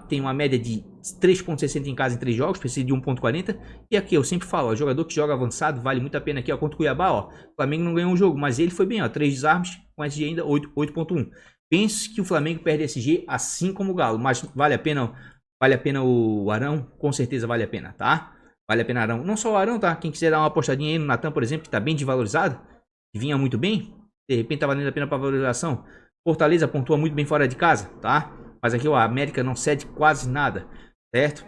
Tem uma média de 3.60 em casa em 3 jogos, precisa de 1.40. E aqui eu sempre falo, ó, jogador que joga avançado vale muito a pena aqui, ó, contra o Cuiabá, ó. O Flamengo não ganhou um jogo, mas ele foi bem, ó, 3 desarmes, com SG ainda 8.1. Pense que o Flamengo perde SG assim como o Galo, mas vale a pena o Arão? Com certeza vale a pena, tá? Vale a pena Arão. Não só o Arão, tá? Quem quiser dar uma apostadinha aí no Natan, por exemplo, que tá bem desvalorizado, que vinha muito bem, de repente tá valendo a pena para valorização. Fortaleza pontua muito bem fora de casa, tá? Mas aqui, ó, a América não cede quase nada, certo?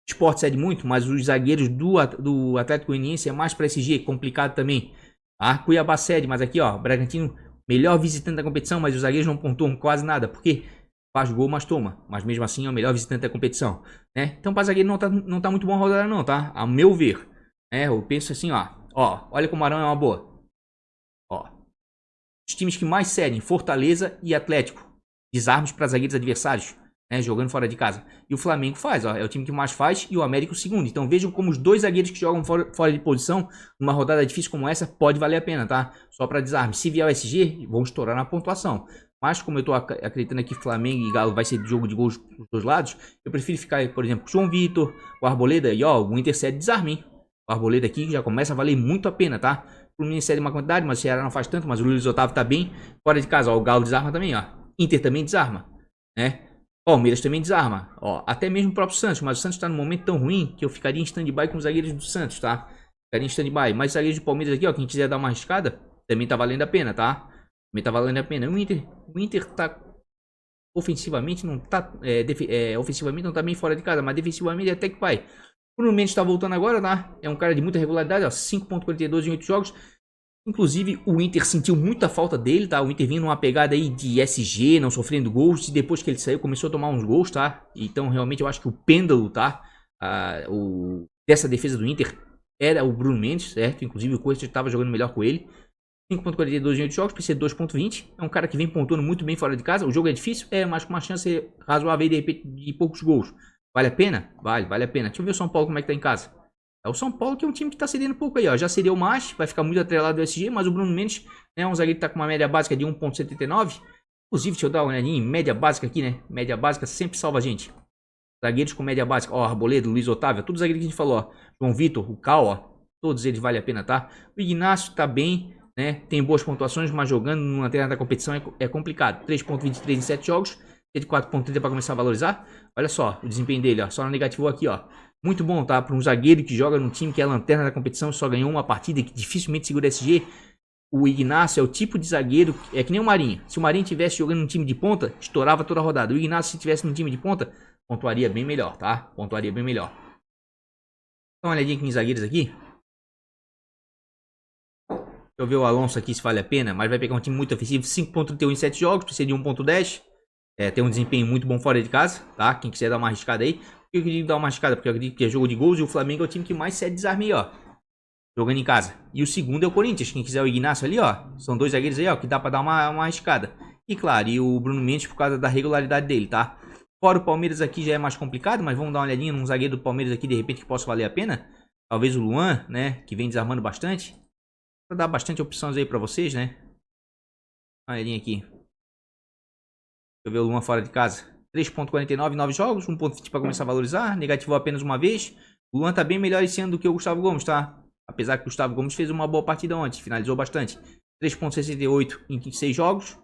Sport cede muito, mas os zagueiros do Atlético Goianiense é mais para SG, complicado também. Tá? Cuiabá cede, mas aqui, ó, Bragantino, melhor visitante da competição, mas os zagueiros não pontuam quase nada, porque faz gol, mas toma. Mas mesmo assim é o melhor visitante da competição, né? Então para zagueiro não tá muito bom a rodada não, tá? A meu ver, né? Eu penso assim, ó, olha como o Arão é uma boa. Ó, os times que mais cedem, Fortaleza e Atlético, desarmes para zagueiros adversários, né, jogando fora de casa. E o Flamengo faz, ó, é o time que mais faz, e o América o segundo. Então vejam como os dois zagueiros que jogam fora de posição, numa rodada difícil como essa, pode valer a pena, tá? Só para desarme. Se vier o SG, vão estourar na pontuação. Mas como eu tô acreditando aqui que Flamengo e Galo vai ser jogo de gols dos dois lados, eu prefiro ficar, por exemplo, com o João Vitor, o Arboleda, e ó, o Inter cede desarme, hein? O Arboleda aqui já começa a valer muito a pena, tá? O Fluminense cede uma quantidade, mas o Ceará não faz tanto, mas o Luiz Otávio tá bem. Fora de casa, ó, o Galo desarma também, ó. Inter também desarma, né? Palmeiras também desarma, ó. Até mesmo o próprio Santos, mas o Santos tá num momento tão ruim que eu ficaria em stand-by com os zagueiros do Santos, tá? Ficaria em stand-by. Mas os zagueiros do Palmeiras aqui, ó, quem quiser dar uma arriscada, também tá valendo a pena, tá? Também tá valendo a pena. O Inter tá ofensivamente não tá, ofensivamente não tá bem fora de casa, mas defensivamente até que vai. O Bruno Mendes tá voltando agora, tá? É um cara de muita regularidade, ó, 5.42 em 8 jogos. Inclusive, o Inter sentiu muita falta dele, tá? O Inter vindo numa pegada aí de SG, não sofrendo gols. E depois que ele saiu, começou a tomar uns gols, tá? Então, realmente, eu acho que o pêndulo, tá? Dessa defesa do Inter era o Bruno Mendes, certo? Inclusive, o Coisa estava jogando melhor com ele. 5.42 em 8 jogos, precisa de 2.20. É um cara que vem pontuando muito bem fora de casa. O jogo é difícil, mas com uma chance razoável de repente de poucos gols. Vale a pena? Vale a pena. Deixa eu ver o São Paulo como é que tá em casa. É o São Paulo que é um time que tá cedendo pouco aí, ó. Já cedeu mais, vai ficar muito atrelado do SG, mas o Bruno Mendes é um zagueiro que tá com uma média básica de 1.79. Inclusive, deixa eu dar uma olhadinha em média básica aqui, né? Média básica sempre salva a gente. Zagueiros com média básica, ó, Arboleda, Luiz Otávio, todos os zagueiros que a gente falou, ó. João Vitor, o Cal, ó, todos eles valem a pena, tá? O Ignacio tá bem, né? Tem boas pontuações, mas jogando no lanterna da competição é complicado. 3.23 em 7 jogos, de 4.30 para começar a valorizar. Olha só o desempenho dele, ó, só no negativo aqui, ó. Muito bom, tá? Para um zagueiro que joga num time que é a lanterna da competição, só ganhou uma partida que dificilmente segura SG. O Ignacio é o tipo de zagueiro, é que nem o Marinho. Se o Marinho tivesse jogando num time de ponta, estourava toda a rodada. O Ignacio, se tivesse num time de ponta, pontuaria bem melhor, tá? Pontuaria bem melhor. Dá uma olhadinha aqui nos zagueiros aqui. Deixa eu ver o Alonso aqui se vale a pena, mas vai pegar um time muito ofensivo. 5.31 em 7 jogos, precisa de 1.10. Tem um desempenho muito bom fora de casa, tá? Quem quiser dar uma arriscada aí. Por que eu digo dar uma arriscada? Porque eu acredito que é jogo de gols e o Flamengo é o time que mais cede desarme aí, ó. Jogando em casa. E o segundo é o Corinthians. Quem quiser o Ignacio ali, ó. São dois zagueiros aí, ó, que dá pra dar uma arriscada. E claro, e o Bruno Mendes por causa da regularidade dele, tá? Fora o Palmeiras aqui já é mais complicado, mas vamos dar uma olhadinha num zagueiro do Palmeiras aqui, de repente, que possa valer a pena. Talvez o Luan, né, que vem desarmando bastante. Vou dar bastante opções aí pra vocês, né. Uma olhadinha aqui. Deixa eu ver o Luan fora de casa. 3.49 em 9 jogos, 1.20 pra começar a valorizar. Negativou apenas uma vez. O Luan tá bem melhor esse ano do que o Gustavo Gomes, tá? Apesar que o Gustavo Gomes fez uma boa partida ontem, finalizou bastante. 3.68 em 6 jogos.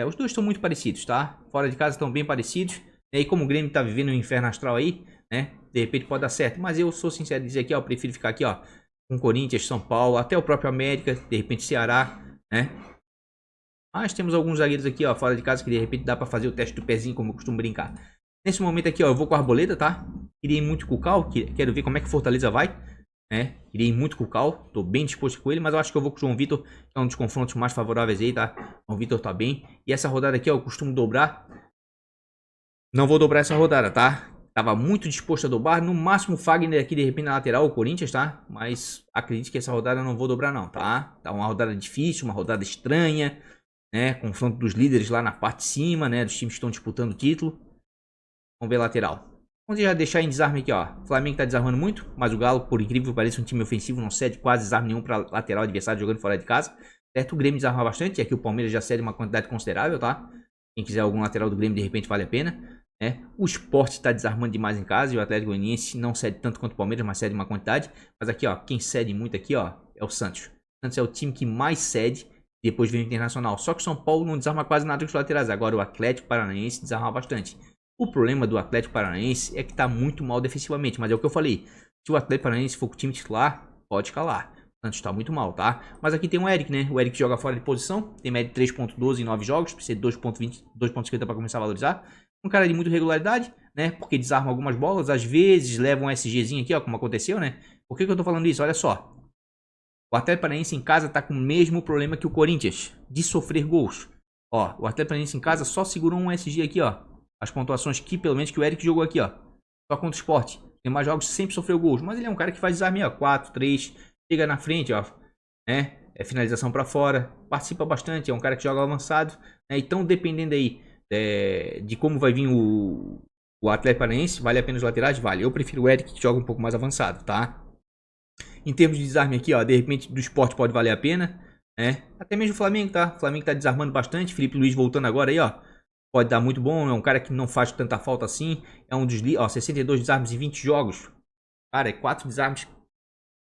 Os dois estão muito parecidos, tá? Fora de casa estão bem parecidos. E aí, como o Grêmio tá vivendo um inferno astral aí, né? De repente pode dar certo. Mas eu sou sincero em dizer aqui, ó, eu prefiro ficar aqui, ó, com Corinthians, São Paulo, até o próprio América, de repente Ceará, né? Mas temos alguns zagueiros aqui, ó, fora de casa, que de repente dá pra fazer o teste do pezinho, como eu costumo brincar. Nesse momento aqui, ó, eu vou com a Arboleda, tá? Queria ir muito com o Cal, quero ver como é que Fortaleza vai. Queria ir muito com o Cal, tô bem disposto com ele, mas eu acho que eu vou com o João Vitor, que é um dos confrontos mais favoráveis aí, tá? O João Vitor tá bem. E essa rodada aqui, ó, eu costumo dobrar. Não vou dobrar essa rodada, tá? Tava muito disposto a dobrar, no máximo o Fagner aqui de repente na lateral, o Corinthians, tá? Mas acredito que essa rodada eu não vou dobrar não, tá? Tá uma rodada difícil, uma rodada estranha, né? Confronto dos líderes lá na parte de cima, né? Dos times que estão disputando o título. Vamos ver lateral. Vamos já deixar em desarme aqui, ó. O Flamengo tá desarmando muito, mas o Galo, por incrível que pareça, um time ofensivo, não cede quase desarme nenhum para lateral adversário jogando fora de casa. Certo? O Grêmio desarma bastante, e aqui o Palmeiras já cede uma quantidade considerável, tá? Quem quiser algum lateral do Grêmio, de repente vale a pena. O Sport tá desarmando demais em casa, e o Atlético Goianiense não cede tanto quanto o Palmeiras, mas cede uma quantidade. Mas aqui, ó, quem cede muito aqui, ó, é o Santos. O Santos é o time que mais cede, depois vem o Internacional. Só que o São Paulo não desarma quase nada dos laterais. Agora o Atlético Paranaense desarma bastante. O problema do Atlético Paranaense é que tá muito mal defensivamente, mas é o que eu falei. Se o Atlético Paranaense for com o time titular, pode calar. O Santos tá muito mal, tá? Mas aqui tem o Eric, né? O Eric joga fora de posição, tem média de 3.12 em 9 jogos, precisa de 2.20, 2.50 para começar a valorizar. Um cara de muita regularidade, né? Porque desarma algumas bolas, às vezes leva um SGzinho aqui, ó, como aconteceu, né? Por que eu tô falando isso? Olha só. O Atlético Paranaense em casa tá com o mesmo problema que o Corinthians, de sofrer gols. Ó, o Atlético Paranaense em casa só segurou um SG aqui, ó. As pontuações que, pelo menos, que o Eric jogou aqui, ó. Só contra o Sport. Tem mais jogos, sempre sofreu gols. Mas ele é um cara que faz desarme, ó. 4, 3. Chega na frente, ó. Finalização pra fora. Participa bastante. É um cara que joga avançado. Então, dependendo aí de como vai vir o Atlético Paranaense, vale a pena os laterais? Vale. Eu prefiro o Eric, que joga um pouco mais avançado, tá? Em termos de desarme aqui, ó. De repente, do Sport pode valer a pena. Até mesmo o Flamengo, tá? O Flamengo tá desarmando bastante. Felipe Luiz voltando agora aí, ó. Pode dar muito bom, é um cara que não faz tanta falta assim. É um dos 62 desarmes em 20 jogos. Cara, é 4 desarmes,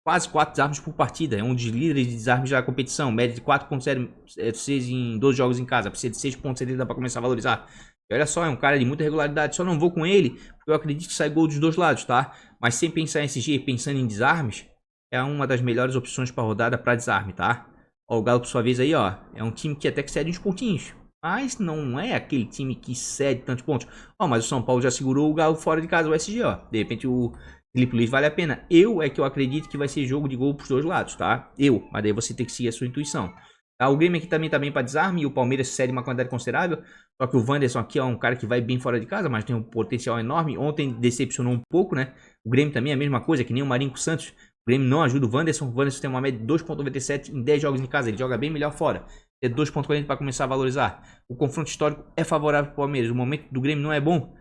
quase 4 desarmes por partida. É um dos líderes de desarmes da competição. Média de 4.06 em 12 jogos em casa. Precisa de 6.70 para começar a valorizar. E olha só, é um cara de muita regularidade. Só não vou com ele, porque eu acredito que sai gol dos dois lados, tá? Mas sem pensar em SG, pensando em desarmes, é uma das melhores opções para rodada para desarme, tá? Ó, o Galo, por sua vez aí, ó. É um time que até que cede uns pontinhos. Mas não é aquele time que cede tantos pontos. Mas o São Paulo já segurou o Galo fora de casa, o SG, ó. De repente o Felipe Luiz vale a pena. Eu acredito que vai ser jogo de gol pros dois lados, tá? Mas daí você tem que seguir a sua intuição. Tá? O Grêmio aqui também tá bem pra desarme. E o Palmeiras cede uma quantidade considerável. Só que o Wanderson aqui é um cara que vai bem fora de casa, mas tem um potencial enorme. Ontem decepcionou um pouco, né? O Grêmio também é a mesma coisa, que nem o Marinho com o Santos. O Grêmio não ajuda o Wanderson. O Wanderson tem uma média de 2.97 em 10 jogos em casa. Ele joga bem melhor fora. 2.40 para começar a valorizar. O confronto histórico é favorável para o Palmeiras. O momento do Grêmio não é bom,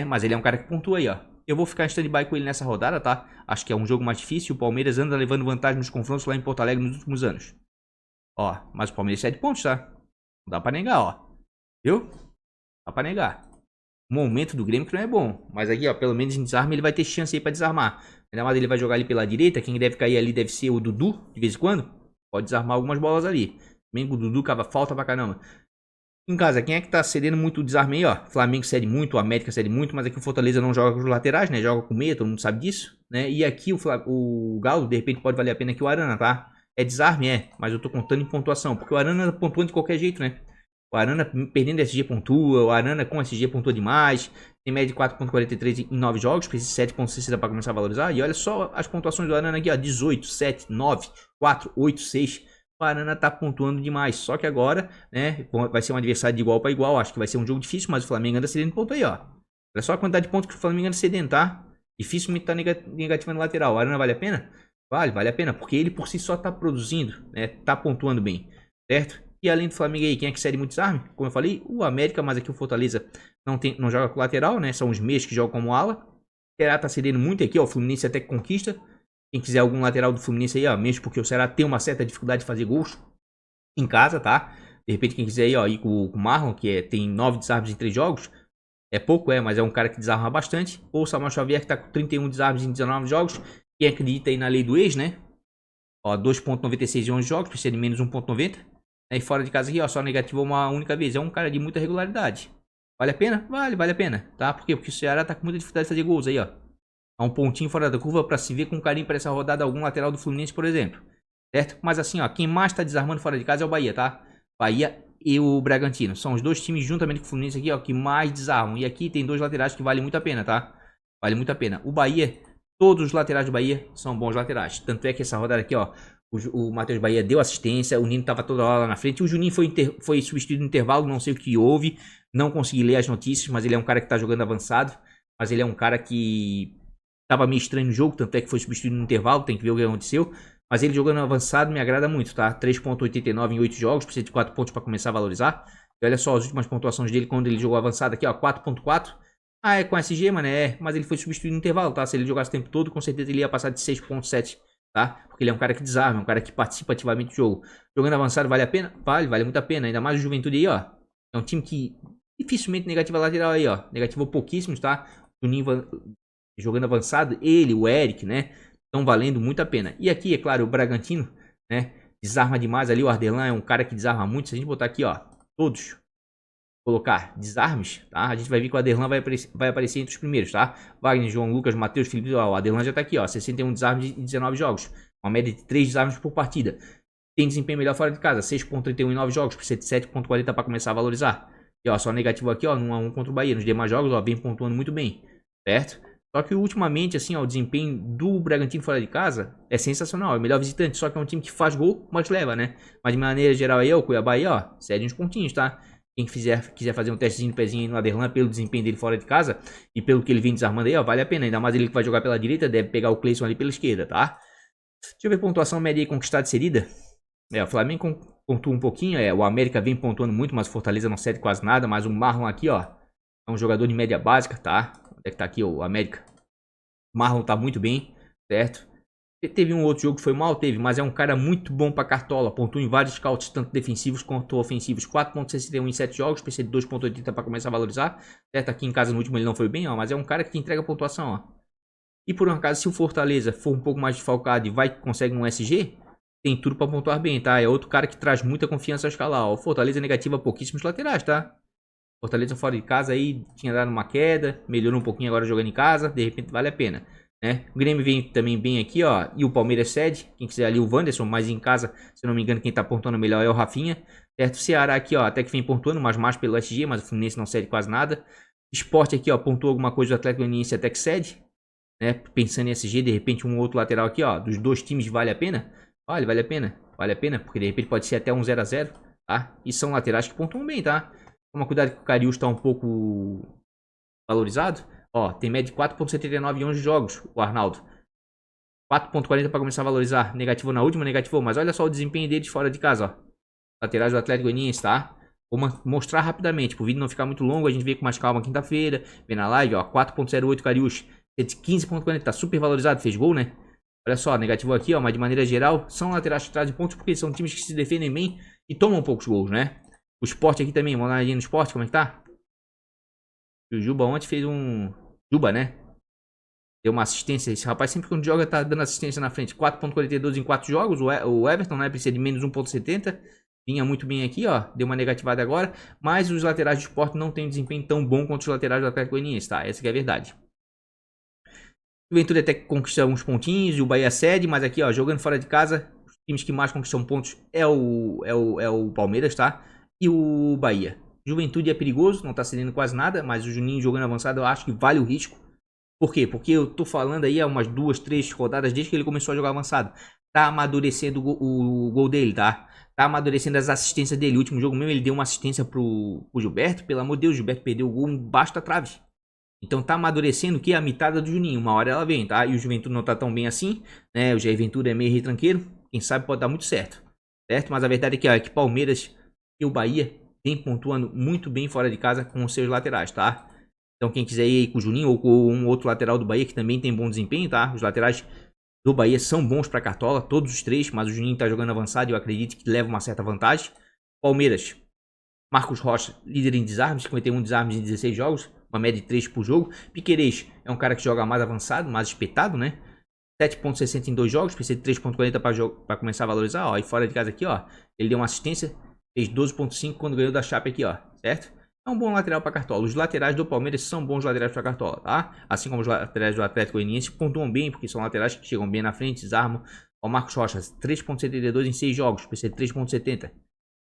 mas ele é um cara que pontua aí, ó. Eu vou ficar em stand-by com ele nessa rodada, tá? Acho que é um jogo mais difícil. O Palmeiras anda levando vantagem nos confrontos lá em Porto Alegre nos últimos anos. Ó, mas o Palmeiras 7 pontos, tá? Não dá para negar, ó. Viu? Não dá para negar. O momento do Grêmio que não é bom. Mas aqui, ó, pelo menos em desarme ele vai ter chance aí pra desarmar. Ainda mais ele vai jogar ali pela direita. Quem deve cair ali deve ser o Dudu, de vez em quando. Pode desarmar algumas bolas ali. Flamengo, o Dudu, cava falta pra caramba. Em casa, quem é que tá cedendo muito o desarme aí, ó? Flamengo cede muito, o América cede muito, mas aqui o Fortaleza não joga com os laterais, né? Joga com meia, todo mundo sabe disso, né? E aqui o Galo, de repente, pode valer a pena aqui o Arana, tá? É desarme, mas eu tô contando em pontuação, porque o Arana pontua de qualquer jeito, né? O Arana perdendo SG pontua, o Arana com SG pontua demais, tem média de 4.43 em 9 jogos, precisa de 7.60 para começar a valorizar. E olha só as pontuações do Arana aqui, ó, 18, 7, 9, 4, 8, 6. O Arana tá pontuando demais, só que agora, né, vai ser um adversário de igual para igual, acho que vai ser um jogo difícil, mas o Flamengo anda cedendo ponto aí, ó. Olha só a quantidade de pontos que o Flamengo anda cedendo, tá? Dificilmente tá negativa no lateral. O Arana vale a pena? Vale a pena, porque ele por si só tá produzindo, né, tá pontuando bem, certo? E além do Flamengo aí, quem é que cede muito desarme? Como eu falei, o América, mas aqui o Fortaleza não joga com lateral, né? São os meios que jogam como ala. O Ceará tá cedendo muito aqui, ó. O Fluminense até que conquista. Quem quiser algum lateral do Fluminense aí, ó. Mesmo porque o Ceará tem uma certa dificuldade de fazer gols em casa, tá? De repente, quem quiser aí, ó, ir com o Marlon, que tem 9 desarmes em 3 jogos. É pouco, mas é um cara que desarma bastante. Ou o Samuel Xavier, que tá com 31 desarmes em 19 jogos. Quem acredita aí na lei do ex, né? Ó, 2.96 em 11 jogos, precisa de menos 1.90. E fora de casa aqui, ó, só negativou uma única vez. É um cara de muita regularidade. Vale a pena? Vale a pena, tá? Por quê? Porque o Ceará tá com muita dificuldade de fazer gols aí, ó. Há um pontinho fora da curva pra se ver com carinho pra essa rodada algum lateral do Fluminense, por exemplo. Certo? Mas assim, ó, quem mais tá desarmando fora de casa é o Bahia, tá? Bahia e o Bragantino. São os dois times, juntamente com o Fluminense aqui, ó, que mais desarmam. E aqui tem dois laterais que valem muito a pena, tá? Vale muito a pena. O Bahia, todos os laterais do Bahia são bons laterais. Tanto é que essa rodada aqui, ó, o Matheus Bahia deu assistência, o Nino tava toda hora lá na frente. O Juninho foi substituído no intervalo, não sei o que houve. Não consegui ler as notícias, mas ele é um cara que tá jogando avançado. Mas ele é um cara que tava meio estranho no jogo, tanto é que foi substituído no intervalo, tem que ver o que aconteceu. Mas ele jogando avançado me agrada muito, tá? 3.89 em 8 jogos, precisa de 4 pontos para começar a valorizar. E olha só as últimas pontuações dele quando ele jogou avançado aqui, ó, 4.4. Ah, é com SG, mano, mas ele foi substituído no intervalo, tá? Se ele jogasse o tempo todo, com certeza ele ia passar de 6.7, tá? Porque ele é um cara que desarma, um cara que participa ativamente do jogo. Jogando avançado vale a pena? Vale muito a pena. Ainda mais o Juventude aí, ó. É um time que dificilmente negativa lateral aí, ó. Negativou pouquíssimos, tá? O Juninho jogando avançado, ele, o Eric, né? Estão valendo muito a pena. E aqui, é claro, o Bragantino, né? Desarma demais ali. O Ardelan é um cara que desarma muito. Se a gente botar aqui, ó, todos, colocar desarmes, tá? A gente vai ver que o Aderlan vai aparecer entre os primeiros, tá? Wagner, João Lucas, Matheus, Felipe, ó, o Aderlan já tá aqui, ó, 61 desarmes em 19 jogos, uma média de 3 desarmes por partida. Tem desempenho melhor fora de casa, 6.31 em 9 jogos, precisa de 7.40 para começar a valorizar. E ó, só negativo aqui, ó, no 1 a 1 contra o Bahia. Nos demais jogos, ó, vem pontuando muito bem, certo? Só que ultimamente, assim, ó, o desempenho do Bragantino fora de casa é sensacional, é o melhor visitante, só que é um time que faz gol, mas leva, né? Mas de maneira geral aí, ó, o Cuiabá aí, ó, cede uns pontinhos, tá? Quem quiser fazer um testezinho no pezinho aí no Aderlan pelo desempenho dele fora de casa e pelo que ele vem desarmando aí, ó, vale a pena. Ainda mais ele que vai jogar pela direita, deve pegar o Cleison ali pela esquerda, tá? Deixa eu ver pontuação média aí conquistada e cedida. O Flamengo pontua um pouquinho, o América vem pontuando muito, mas o Fortaleza não cede quase nada. Mas o Marlon aqui, ó, é um jogador de média básica, tá? Onde é que tá aqui o América? O Marlon tá muito bem, certo? Teve um outro jogo que foi mal, mas é um cara muito bom pra cartola. Pontua em vários scouts, tanto defensivos quanto ofensivos. 4.61 em 7 jogos, precisa de 2.80 para começar a valorizar. Certo? Aqui em casa no último ele não foi bem, ó, mas é um cara que te entrega pontuação, ó. E por um acaso, se o Fortaleza for um pouco mais desfalcado e consegue um SG, tem tudo para pontuar bem, tá? É outro cara que traz muita confiança ao escalar, ó. O Fortaleza negativa pouquíssimos laterais, tá? Fortaleza fora de casa aí tinha dado uma queda, melhorou um pouquinho agora jogando em casa, de repente vale a pena. Né? O Grêmio vem também bem aqui, ó. E o Palmeiras cede. Quem quiser ali o Wanderson, mas em casa, se eu não me engano, quem tá pontuando melhor é o Rafinha. Certo? O Ceará aqui, ó, até que vem pontuando, mas mais pelo SG, mas o Fluminense não cede quase nada. Esporte aqui, ó, pontuou alguma coisa do Atlético Goianiense até que cede. Né? Pensando em SG, de repente um outro lateral aqui, ó, dos dois times vale a pena? Vale a pena. Vale a pena, porque de repente pode ser até um 0 a 0, tá? E são laterais que pontuam bem, tá? Toma cuidado que o Cariús tá um pouco valorizado. Ó, tem média de 4.79 em 11 jogos, o Arnaldo. 4.40 para começar a valorizar. Negativou na última, negativou. Mas olha só o desempenho deles fora de casa, ó. Laterais do Atlético Goianiense, tá? Vou mostrar rapidamente, pro vídeo não ficar muito longo. A gente vê com mais calma quinta-feira. Vê na live, ó. 4.08 Cariús. 15.40, tá super valorizado. Fez gol, né? Olha só, negativou aqui, ó. Mas de maneira geral, são laterais que trazem pontos porque são times que se defendem bem e tomam poucos gols, né? O Sport aqui também, vamos lá no Sport, como é que tá? E o Juba ontem fez um... Juba, né? Deu uma assistência. Esse rapaz sempre quando joga tá dando assistência na frente. 4.42 em 4 jogos. O Everton, né? Precisa de menos 1.70. Vinha muito bem aqui, ó. Deu uma negativada agora. Mas os laterais do Sport não tem desempenho tão bom quanto os laterais do Atlético Goianiense, tá? Essa que é a verdade. O Juventude até que conquista alguns pontinhos. E o Bahia cede. Mas aqui, ó. Jogando fora de casa. Os times que mais conquistam pontos é o Palmeiras, tá? E o Bahia. Juventude é perigoso. Não tá cedendo quase nada. Mas o Juninho jogando avançado eu acho que vale o risco. Por quê? Porque eu tô falando aí há umas 2, 3 rodadas desde que ele começou a jogar avançado. Tá amadurecendo o gol dele, tá? Tá amadurecendo as assistências dele. O último jogo mesmo ele deu uma assistência pro Gilberto. Pelo amor de Deus, o Gilberto perdeu o gol embaixo da trave. Então tá amadurecendo que é a mitada do Juninho. Uma hora ela vem, tá? E o Juventude não tá tão bem assim, né? O Jair Ventura é meio retranqueiro. Quem sabe pode dar muito certo. Certo? Mas a verdade é que, ó, que Palmeiras e o Bahia vem pontuando muito bem fora de casa com os seus laterais, tá? Então quem quiser ir com o Juninho ou com um outro lateral do Bahia que também tem bom desempenho, tá? Os laterais do Bahia são bons pra Cartola, todos os três, mas o Juninho tá jogando avançado e eu acredito que leva uma certa vantagem. Palmeiras, Marcos Rocha, líder em desarmes, 51 desarmes em 16 jogos, uma média de 3 por jogo. Piquerez é um cara que joga mais avançado, mais espetado, né? 7.60 em 2 jogos, precisa de 3.40 para começar a valorizar, ó. E fora de casa aqui, ó, ele deu uma assistência, fez 12.5 quando ganhou da Chape aqui, ó, certo? É um bom lateral para Cartola. Os laterais do Palmeiras são bons laterais para Cartola, tá? Assim como os laterais do Atlético Goianiense pontuam bem, porque são laterais que chegam bem na frente, desarmam. O Marcos Rocha, 3.72 em 6 jogos, precisa de 3.70.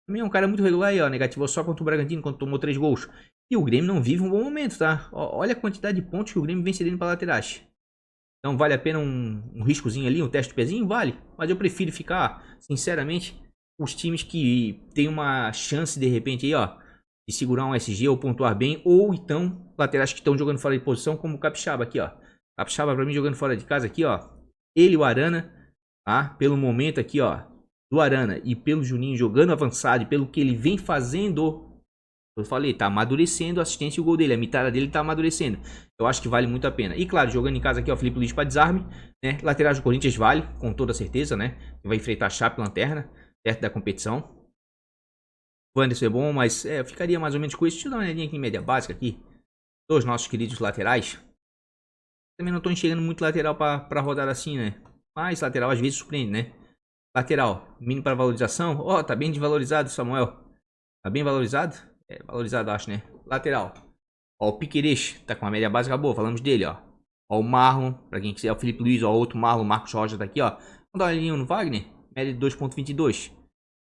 Também é um cara muito regular aí, ó. Negativou só contra o Bragantino, quando tomou 3 gols. E o Grêmio não vive um bom momento, tá? Olha a quantidade de pontos que o Grêmio vem cedendo para laterais. Então vale a pena um riscozinho ali, um teste de pezinho? Vale. Mas eu prefiro ficar, sinceramente, os times que tem uma chance de repente aí, ó, de segurar um SG ou pontuar bem. Ou então, laterais que estão jogando fora de posição, como o Capixaba aqui, ó. Capixaba pra mim jogando fora de casa aqui, ó. Ele e o Arana, tá? Pelo momento aqui, ó, do Arana e pelo Juninho jogando avançado e pelo que ele vem fazendo, eu falei, tá amadurecendo a assistência e o gol dele. A mitada dele tá amadurecendo. Eu acho que vale muito a pena. E claro, jogando em casa aqui, ó, Felipe Luiz para desarme, né? Laterais do Corinthians vale, com toda certeza, né? Vai enfrentar a Chape Lanterna, perto da competição. O Anderson é bom, mas eu ficaria mais ou menos com isso. Deixa eu dar uma olhadinha aqui em média básica aqui. Dos nossos queridos laterais. Também não tô enxergando muito lateral pra rodar assim, né? Mas lateral às vezes surpreende, né? Lateral, mínimo para valorização. Ó, tá bem desvalorizado, Samuel. Tá bem valorizado? É, valorizado, acho, né? Lateral. Ó, o Piquerez tá com uma média básica boa, falamos dele, ó. Ó, o Marlon, pra quem quiser, o Felipe Luiz, ó, outro Marlon, Marcos Rocha tá aqui, ó. Vamos dar uma olhadinha no Wagner. Média de 2.22.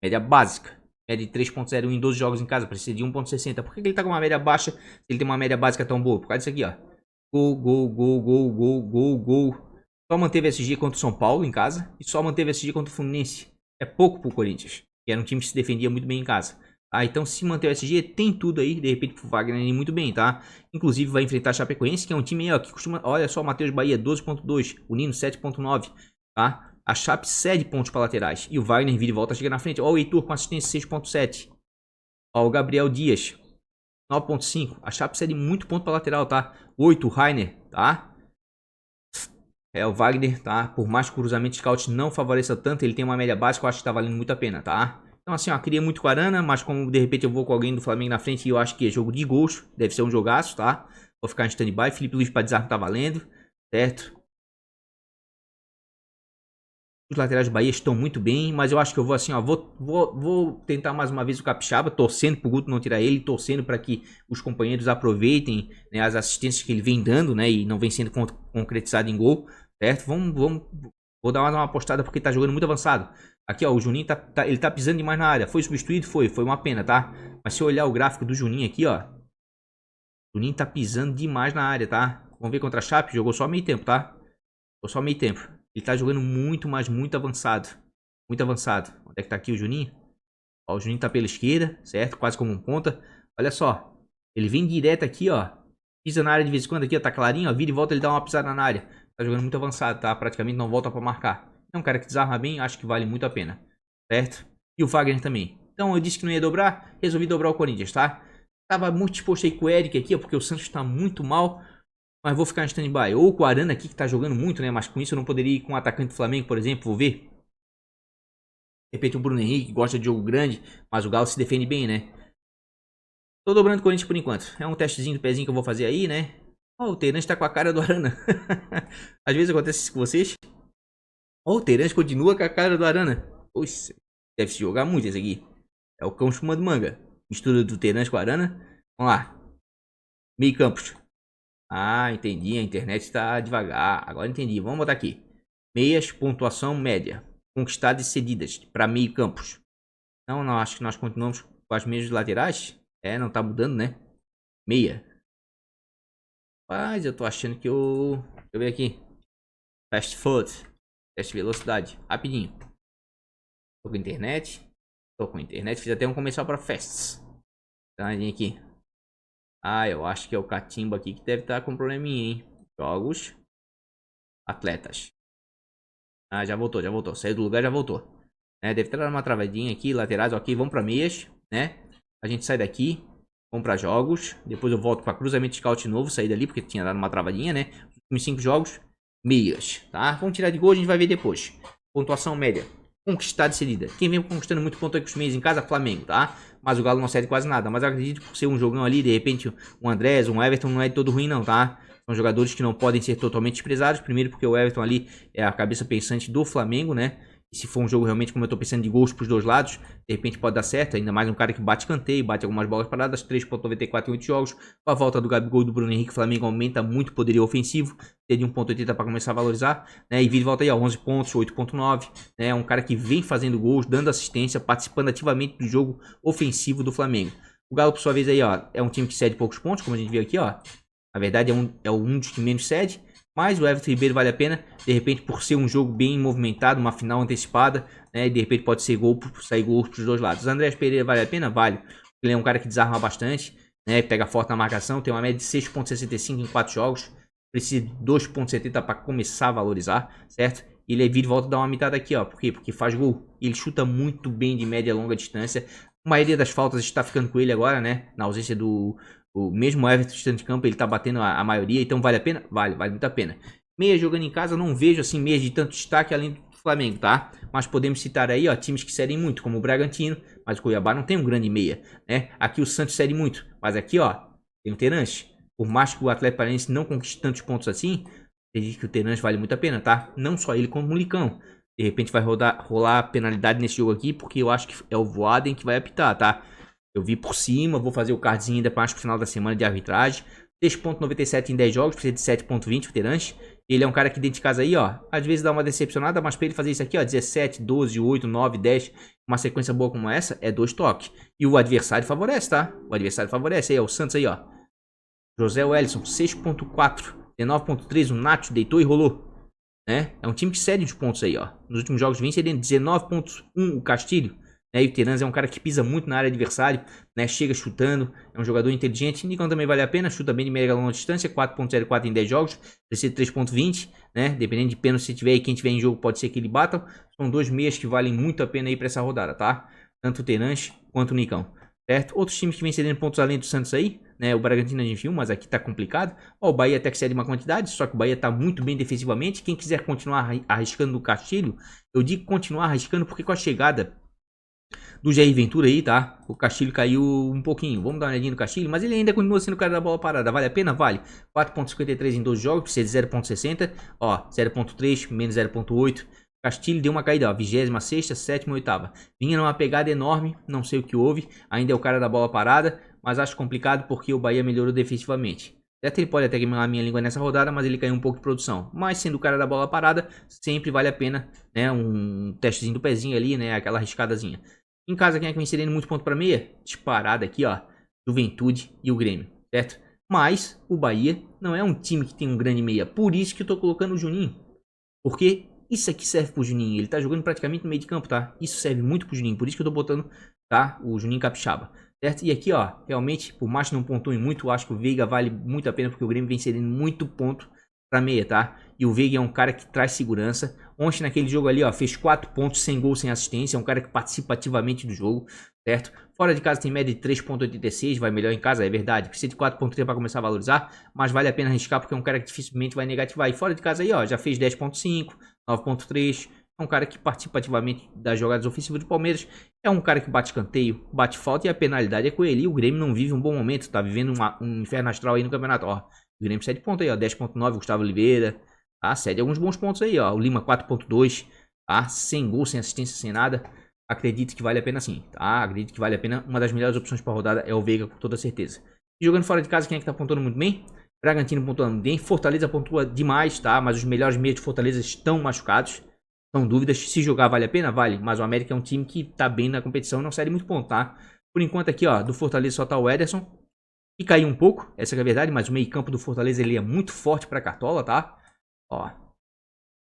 Média básica. Média de 3.01 em 12 jogos em casa, precisa de 1.60. Por que ele tá com uma média baixa se ele tem uma média básica tão boa? Por causa disso aqui, ó. Gol, gol, gol, gol, gol, gol, gol. Só manteve SG contra o São Paulo em casa e só manteve SG contra o Fluminense. É pouco pro Corinthians, que era um time que se defendia muito bem em casa. Ah, então se manter o SG, tem tudo aí, de repente pro Wagner ir muito bem, tá? Inclusive vai enfrentar a Chapecoense, que é um time aí, ó, que costuma... Olha só, o Matheus Bahia, 12.2, o Nino, 7.9, tá? A Chape cede pontos para laterais. E o Wagner vira e volta, chega na frente. Ó, o Heitor com assistência 6.7. Ó, o Gabriel Dias, 9.5. A Chape cede muito ponto para lateral, tá? 8, o Rainer, tá? É, o Wagner, tá? Por mais que o cruzamento de scout não favoreça tanto, ele tem uma média básica, eu acho que tá valendo muito a pena, tá? Então assim, ó, queria muito com a Arana, mas como de repente eu vou com alguém do Flamengo na frente e eu acho que é jogo de gols, deve ser um jogaço, tá? Vou ficar em stand-by. Felipe Luiz para desarme tá valendo, certo? Os laterais do Bahia estão muito bem, mas eu acho que eu vou assim, ó, vou tentar mais uma vez o Capixaba, torcendo pro Guto não tirar ele, torcendo para que os companheiros aproveitem, né, as assistências que ele vem dando, né, e não vem sendo concretizado em gol, certo? Vou dar uma apostada porque tá jogando muito avançado. Aqui, ó, o Juninho ele tá pisando demais na área. Foi substituído? Foi uma pena, tá? Mas se eu olhar o gráfico do Juninho aqui, ó, o Juninho tá pisando demais na área, tá? Vamos ver contra a Chape, jogou só meio tempo, tá? Jogou só meio tempo. Ele tá jogando muito, mas muito avançado. Muito avançado. Onde é que tá aqui o Juninho? Ó, o Juninho tá pela esquerda, certo? Quase como um ponta. Olha só. Ele vem direto aqui, ó. Pisa na área de vez em quando aqui, ó. Tá clarinho, ó. Vira e volta, ele dá uma pisada na área. Tá jogando muito avançado, tá? Praticamente não volta pra marcar. É um cara que desarma bem, acho que vale muito a pena. Certo? E o Wagner também. Então eu disse que não ia dobrar, resolvi dobrar o Corinthians, tá? Tava muito disposto aí com o Eric aqui, ó. Porque o Santos tá muito mal. Mas vou ficar em stand-by. Ou com o Arana aqui, que tá jogando muito, né? Mas com isso eu não poderia ir com um atacante do Flamengo, por exemplo. Vou ver. De repente o Bruno Henrique gosta de jogo grande, mas o Galo se defende bem, né? Tô dobrando o Corinthians por enquanto. É um testezinho do pezinho que eu vou fazer aí, né? Ó, o Terence tá com a cara do Arana. Às vezes acontece isso com vocês. Ó, o Terence continua com a cara do Arana. Poxa, deve se jogar muito esse aqui. É o cão espuma do manga. Mistura do Terence com a Arana. Vamos lá. Meio campos. Ah, entendi. A internet tá devagar. Agora entendi. Vamos botar aqui. Meias, pontuação média. Conquistadas e cedidas para meio campos. Não, não, acho que nós continuamos com as meias laterais. É, não tá mudando, né? Meia. Mas eu tô achando que eu... Deixa eu ver aqui. Fast food. Teste de velocidade. Rapidinho. Tô com internet. Tô com internet. Fiz até um comercial para Fasts. Tá, aqui. Ah, eu acho que é o catimba aqui que deve estar com probleminha, hein? Jogos. Atletas. Ah, já voltou, já voltou. Saiu do lugar, já voltou. Deve ter dado uma travadinha aqui. Laterais, ok. Vamos para meias, né? A gente sai daqui. Vamos para jogos. Depois eu volto para cruzamento scout novo. Sair dali porque tinha dado uma travadinha, né? Os últimos 5 jogos. Meias, tá? Vamos tirar de gol, a gente vai ver depois. Pontuação média. Conquistada e cedida. Quem vem conquistando muito ponto aí com os meias em casa, Flamengo, tá? Mas o Galo não cede quase nada. Mas eu acredito que por ser um jogão ali, de repente, um Andrés, um Everton não é todo ruim não, tá? São jogadores que não podem ser totalmente desprezados. Primeiro porque o Everton ali é a cabeça pensante do Flamengo, né? E se for um jogo realmente, como eu tô pensando, de gols pros dois lados, de repente pode dar certo. Ainda mais um cara que bate canteio, bate algumas bolas paradas. 3.94 em 8 jogos. Com a volta do Gabigol e do Bruno Henrique, o Flamengo aumenta muito o poderio ofensivo. Teria 1.80 para começar a valorizar, né? E Vini volta aí, ó, 11 pontos, 8.9, né? Um cara que vem fazendo gols, dando assistência, participando ativamente do jogo ofensivo do Flamengo. O Galo, por sua vez, aí, ó, é um time que cede poucos pontos, como a gente viu aqui, ó. Na verdade, é um dos que menos cede. Mas o Everton Ribeiro vale a pena, de repente, por ser um jogo bem movimentado, uma final antecipada, né? E de repente pode ser gol, sair gol para os dois lados. O Andrés Pereira vale a pena? Vale. Ele é um cara que desarma bastante, né? Pega forte na marcação, tem uma média de 6.65 em 4 jogos. Precisa de 2.70 para começar a valorizar, certo? Ele vira e volta a dar uma mitada aqui, ó. Por quê? Porque faz gol. Ele chuta muito bem de média e longa distância. A maioria das faltas está ficando com ele agora, né? Na ausência do... O mesmo Everton estando de campo, ele tá batendo a maioria, então vale a pena? Vale muito a pena. Meia jogando em casa, não vejo assim meia de tanto destaque além do Flamengo, tá? Mas podemos citar aí, ó, times que cedem muito, como o Bragantino, mas o Cuiabá não tem um grande meia, né? Aqui o Santos cede muito, mas aqui, ó, tem o Terence. Por mais que o Atlético Paranaense não conquiste tantos pontos assim, acredito que o Terence vale muito a pena, tá? Não só ele, como o Licão. De repente vai rolar penalidade nesse jogo aqui, porque eu acho que é o Voaden que vai apitar, tá? Eu vi por cima, vou fazer o cardzinho ainda para o final da semana de arbitragem. 6.97 em 10 jogos, precisa de 7.20 o Terence. Ele é um cara que dentro de casa aí, ó, às vezes dá uma decepcionada, mas para ele fazer isso aqui, ó, 17, 12, 8, 9, 10, uma sequência boa como essa, é 2 toques. E o adversário favorece, tá? O adversário favorece, aí ó, o Santos aí, ó. José Wellison, 6.4, 19.3, o Nacho deitou e rolou. Né? É um time que cede os pontos aí, ó. Nos últimos jogos vem cedendo 19.1 o Castilho. Né? E o Terence é um cara que pisa muito na área adversária, né? Chega chutando, é um jogador inteligente. Nicão também vale a pena, chuta bem de média e longa distância, 4.04 em 10 jogos, precisa de 3.20, né? Dependendo de pênalti se tiver e quem tiver em jogo pode ser que ele batam. São dois meias que valem muito a pena aí para essa rodada, tá? Tanto o Terence quanto o Nicão, certo? Outros times que vêm cedendo pontos além do Santos aí, né? O Bragantino a gente viu, mas aqui tá complicado. Ó, o Bahia até que cede uma quantidade, só que o Bahia tá muito bem defensivamente. Quem quiser continuar arriscando no Castilho, eu digo continuar arriscando porque com a chegada do Jair Ventura aí, tá? O Castilho caiu um pouquinho. Vamos dar uma olhadinha no Castilho, mas ele ainda continua sendo o cara da bola parada. Vale a pena? Vale. 4.53 em 12 jogos, precisa de 0.60. Ó, 0.3, menos 0.8. Castilho deu uma caída, ó, 26ª, 7ª, 8ª. Vinha numa pegada enorme, não sei o que houve. Ainda é o cara da bola parada, mas acho complicado porque o Bahia melhorou defensivamente. Certo? Ele pode até queimar a minha língua nessa rodada, mas ele caiu um pouco de produção. Mas sendo o cara da bola parada, sempre vale a pena, né? Um testezinho do pezinho ali, né? Aquela arriscadazinha. Em casa, quem é que vem cedendo muito ponto para meia? Disparada aqui, ó. Juventude e o Grêmio, certo? Mas o Bahia não é um time que tem um grande meia. Por isso que eu tô colocando o Juninho. Porque isso aqui serve pro Juninho. Ele tá jogando praticamente no meio de campo, tá? Isso serve muito pro Juninho. Por isso que eu tô botando, tá? O Juninho Capixaba, certo? E aqui, ó, realmente, por mais que não pontue muito, eu acho que o Veiga vale muito a pena. Porque o Grêmio vem cedendo muito ponto pra meia, tá? E o Veiga é um cara que traz segurança. Ontem naquele jogo ali, ó, fez 4 pontos, sem gol, sem assistência. É um cara que participa ativamente do jogo, certo? Fora de casa tem média de 3.86, vai melhor em casa, é verdade. Precisa de 4.3 para começar a valorizar, mas vale a pena arriscar porque é um cara que dificilmente vai negativar. E fora de casa aí, ó, já fez 10.5, 9.3, É um cara que participa ativamente das jogadas ofensivas do Palmeiras. É um cara que bate escanteio, bate falta e a penalidade é com ele. E o Grêmio não vive um bom momento, tá vivendo um inferno astral aí no campeonato. Ó, o Grêmio 7 pontos aí, ó, 10.9, Gustavo Oliveira. Tá, cede alguns bons pontos aí, ó. O Lima 4.2, tá? Sem gol, sem assistência, sem nada. Acredito que vale a pena sim, tá? Acredito que vale a pena. Uma das melhores opções para rodada é o Veiga, com toda certeza. E jogando fora de casa, quem é que tá pontuando muito bem? Bragantino pontuando bem. Fortaleza pontua demais, tá? Mas os melhores meios de Fortaleza estão machucados. São dúvidas. Se jogar vale a pena? Vale. Mas o América é um time que tá bem na competição e não cede muito ponto, tá? Por enquanto aqui, ó, do Fortaleza só tá o Ederson. E caiu um pouco, essa é a verdade. Mas o meio campo do Fortaleza, ele é muito forte pra Cartola, tá? Ó.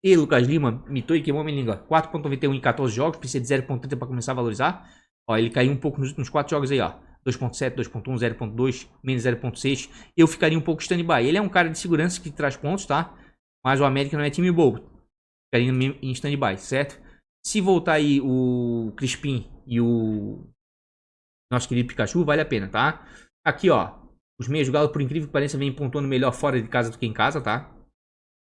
E Lucas Lima, mitou e queimou minha língua. 4.91 em 14 jogos. Precisa de 0.30 pra começar a valorizar. Ó, ele caiu um pouco nos últimos 4 jogos aí, ó. 2.7, 2.1, 0.2, menos 0.6. Eu ficaria um pouco stand-by. Ele é um cara de segurança que traz pontos, tá? Mas o América não é time bobo. Ficaria em stand-by, certo? Se voltar aí o Crispim e o nosso querido Pikachu, vale a pena, tá? Aqui, ó. Os meios do Galo, por incrível que pareça, vêm pontuando melhor fora de casa do que em casa, tá?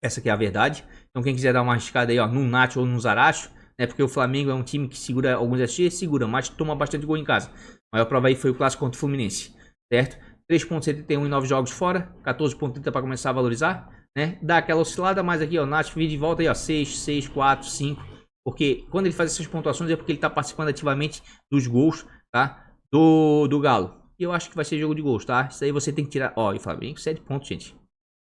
Essa que é a verdade. Então quem quiser dar uma arriscada aí, ó, no Nacho ou no Zaracho, né? Porque o Flamengo é um time que segura alguns SG, segura, mas toma bastante gol em casa. A maior prova aí foi o clássico contra o Fluminense, certo? 3.71 em 9 jogos fora, 14.30 para começar a valorizar, né? Dá aquela oscilada, mas aqui, ó, Nacho vídeo de volta aí, ó, 6, 6, 4, 5. Porque quando ele faz essas pontuações é porque ele tá participando ativamente dos gols, tá? Do Galo. E eu acho que vai ser jogo de gols, tá? Isso aí você tem que tirar, ó, e o Flamengo 7 pontos, gente.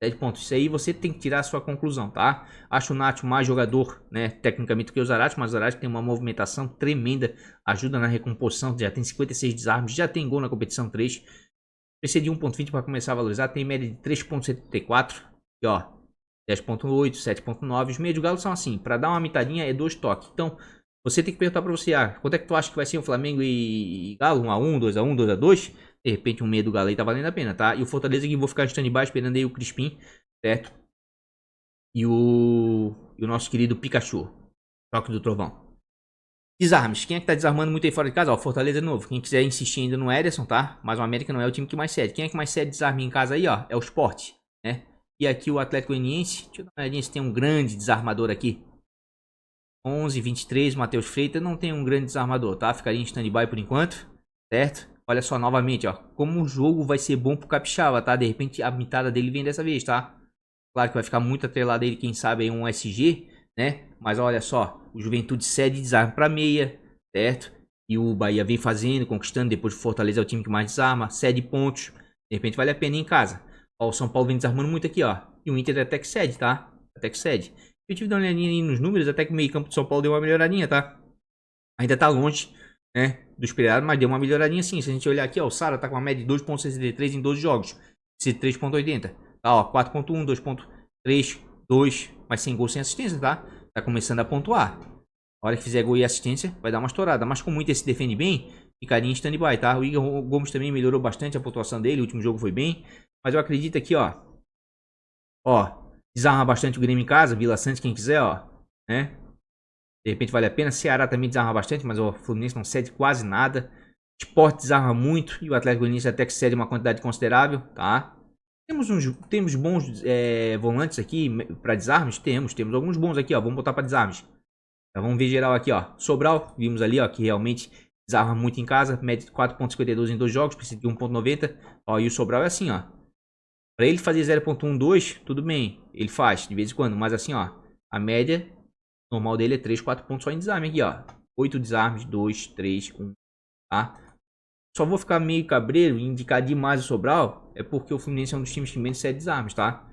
7 pontos. Isso aí você tem que tirar a sua conclusão, tá? Acho o Nacho mais jogador, né, tecnicamente, do que o Zarate, mas o Zarate tem uma movimentação tremenda, ajuda na recomposição, já tem 56 desarmes, já tem gol na competição 3. Precisa de 1.20 para começar a valorizar, tem média de 3.74 e ó, 10.8, 7.9. Os meios do Galo são assim, para dar uma mitadinha é 2 toques. Então, você tem que perguntar para você, quanto é que tu acha que vai ser o Flamengo e Galo? 1x1, 2x1, 2x2? De repente um meio do Galo aí tá valendo a pena, tá? E o Fortaleza aqui, vou ficar em stand-by esperando aí o Crispim, certo? E o nosso querido Pikachu. Toque do Trovão. Desarmes. Quem é que tá desarmando muito aí fora de casa? Ó, Fortaleza de novo. Quem quiser insistir ainda no Ederson, tá? Mas o América não é o time que mais cede. Quem é que mais cede desarme em casa aí, ó? É o Sport, né? E aqui o Atlético Goianiense. Deixa eu dar uma olhadinha se tem um grande desarmador aqui. 11, 23, Matheus Freitas. Não tem um grande desarmador, tá? Ficaria em stand-by por enquanto, certo? Olha só, novamente, ó. Como o jogo vai ser bom pro Capixaba, tá? De repente a mitada dele vem dessa vez, tá? Claro que vai ficar muito atrelado ele, quem sabe, aí um SG, né? Mas olha só, o Juventude cede desarme pra meia, certo? E o Bahia vem fazendo, conquistando, depois o Fortaleza é o time que mais desarma, cede pontos. De repente vale a pena ir em casa. Ó, o São Paulo vem desarmando muito aqui, ó. E o Inter até que cede, tá? Até que cede. Eu tive que dar uma olhadinha aí nos números, até que o meio campo de São Paulo deu uma melhoradinha, tá? Ainda tá longe, né, do esperado, mas deu uma melhoradinha sim. Se a gente olhar aqui, ó, o Sara tá com uma média de 2.63 em 12 jogos. Esse 3.80. Tá, ó, 4.1, 2.3, 2, mas sem gol, sem assistência, tá? Tá começando a pontuar. A hora que fizer gol e assistência, vai dar uma estourada. Mas como o Inter se defende bem, ficaria em stand-by, tá? O Igor Gomes também melhorou bastante a pontuação dele, o último jogo foi bem. Mas eu acredito aqui, ó. Ó, desarma bastante o Grêmio em casa, Vila Santos, quem quiser, ó, né? De repente vale a pena. Ceará também desarma bastante, mas o Fluminense não cede quase nada. Sport desarma muito e o Atlético Goianiense até que cede uma quantidade considerável, tá? Temos bons volantes aqui para desarmes? Temos alguns bons aqui, ó. Vamos botar para desarmes. Então, vamos ver geral aqui, ó. Sobral, vimos ali, ó, que realmente desarma muito em casa. Média de 4.52 em 2 jogos, precisa de 1.90. Ó, e o Sobral é assim, ó. Para ele fazer 0.12, tudo bem. Ele faz de vez em quando, mas assim, ó. A média normal dele é 3, 4 pontos só em desarme aqui, ó. 8 desarmes, 2, 3, 1, tá? Só vou ficar meio cabreiro e indicar demais o Sobral, é porque o Fluminense é um dos times que menos cede desarmes, tá?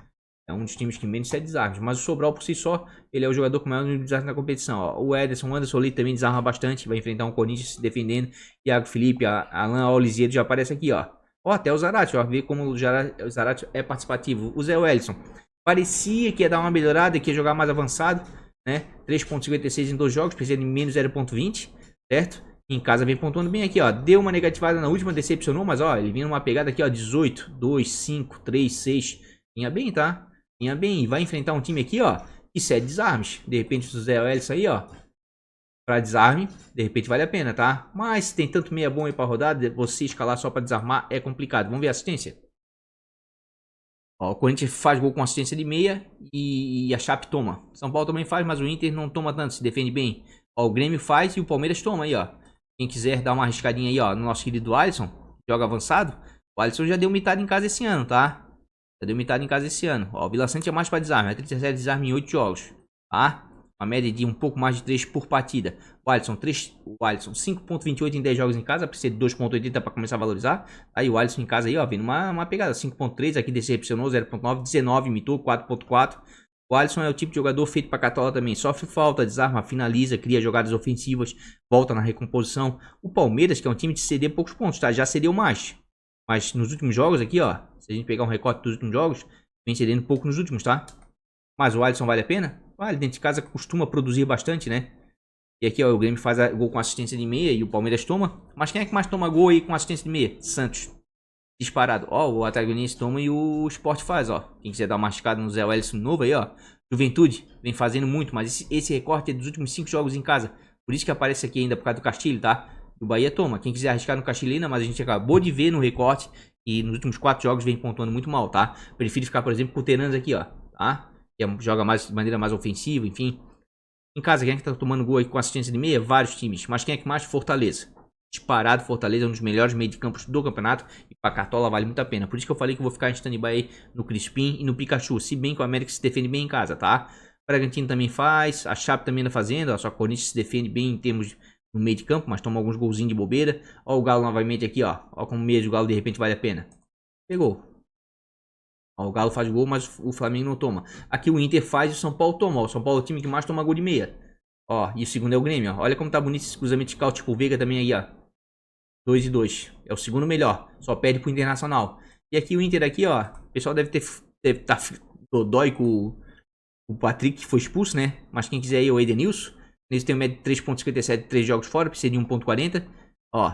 É um dos times que menos cede desarmes. Mas o Sobral, por si só, ele é o jogador com maior número de desarmes na competição, ó. O Anderson ali também desarma bastante, vai enfrentar um Corinthians se defendendo. Iago Felipe, Alan Oliveira já aparece aqui, ó. Ó, até o Zarate, ó. Vê como o Zarate é participativo. O Zé Wellison parecia que ia dar uma melhorada, que ia jogar mais avançado, né? 3.56 em 2 jogos, precisa de menos 0.20, certo? Em casa vem pontuando bem aqui, ó. Deu uma negativada na última, decepcionou, mas ó, ele vinha numa pegada aqui, ó, 18, 2, 5, 3, 6. Vinha bem, tá? Vinha bem. Vai enfrentar um time aqui, ó, que cede desarmes. De repente o Zé Wellison aí, ó, pra desarme, de repente vale a pena, tá? Mas tem tanto meia bom aí pra rodada, você escalar só pra desarmar é complicado. Vamos ver a assistência. Ó, o Corinthians faz gol com assistência de meia e a Chape toma. São Paulo também faz, mas o Inter não toma tanto, se defende bem. Ó, o Grêmio faz e o Palmeiras toma aí, ó. Quem quiser dar uma arriscadinha aí, ó, no nosso querido Alisson, joga avançado. O Alisson já deu metade em casa esse ano, tá? Já deu metade em casa esse ano. Ó, o Vila Sante é mais pra desarme, é 37 desarme em 8 jogos, tá? Uma média de um pouco mais de 3 por partida. O Alisson 5.28 em 10 jogos em casa, precisa de 2.80 para começar a valorizar. Aí o Alisson em casa aí, ó, vendo uma pegada. 5.3 aqui decepcionou, 0.9, 19 imitou, 4.4. O Alisson é o tipo de jogador feito para Cartola também. Sofre falta, desarma, finaliza, cria jogadas ofensivas, volta na recomposição. O Palmeiras, que é um time de ceder poucos pontos, tá? Já cedeu mais. Mas nos últimos jogos aqui, ó, se a gente pegar um recorte dos últimos jogos, vem cedendo pouco nos últimos, tá? Mas o Alisson vale a pena? Vale, dentro de casa costuma produzir bastante, né? E aqui, ó, o Grêmio faz gol com assistência de meia e o Palmeiras toma. Mas quem é que mais toma gol aí com assistência de meia? Santos. Disparado. Ó, o Atlético Goianiense toma e o Sport faz, ó. Quem quiser dar uma mascada no Zé Wellison novo aí, ó. Juventude vem fazendo muito, mas esse recorte é dos últimos 5 jogos em casa. Por isso que aparece aqui ainda por causa do Castilho, tá? O Bahia toma. Quem quiser arriscar no Castilhina, mas a gente acabou de ver no recorte e nos últimos 4 jogos vem pontuando muito mal, tá? Prefiro ficar, por exemplo, com o Teranos aqui, ó, tá? Que joga mais, de maneira mais ofensiva, enfim. Em casa, quem é que tá tomando gol aí com assistência de meia? Vários times. Mas quem é que mais? Fortaleza. Disparado, Fortaleza é um dos melhores meio de campos do campeonato. E pra Cartola vale muito a pena. Por isso que eu falei que eu vou ficar em stand-by aí no Crispim e no Pikachu. Se bem que o América se defende bem em casa, tá? O Bragantino também faz. A Chape também anda fazendo. Ó, só que o Corinthians se defende bem em termos no meio de campo. Mas toma alguns golzinhos de bobeira. Ó o Galo novamente aqui, ó. Ó como mesmo o Galo de repente vale a pena. Pegou. Ó, o Galo faz gol, mas o Flamengo não toma. Aqui o Inter faz e o São Paulo toma. Ó, o São Paulo é o time que mais toma gol de meia. Ó, e o segundo é o Grêmio, ó. Olha como tá bonito esse cruzamento de calço, tipo o Veiga também aí, ó. 2 e 2. É o segundo melhor. Só perde pro Internacional. E aqui o Inter aqui, ó. O pessoal deve tá dodói com o Patrick, que foi expulso, né? Mas quem quiser aí é o Edenilson. Eles tem um médio de 3.57, 3 jogos fora, precisa de 1.40. Ó.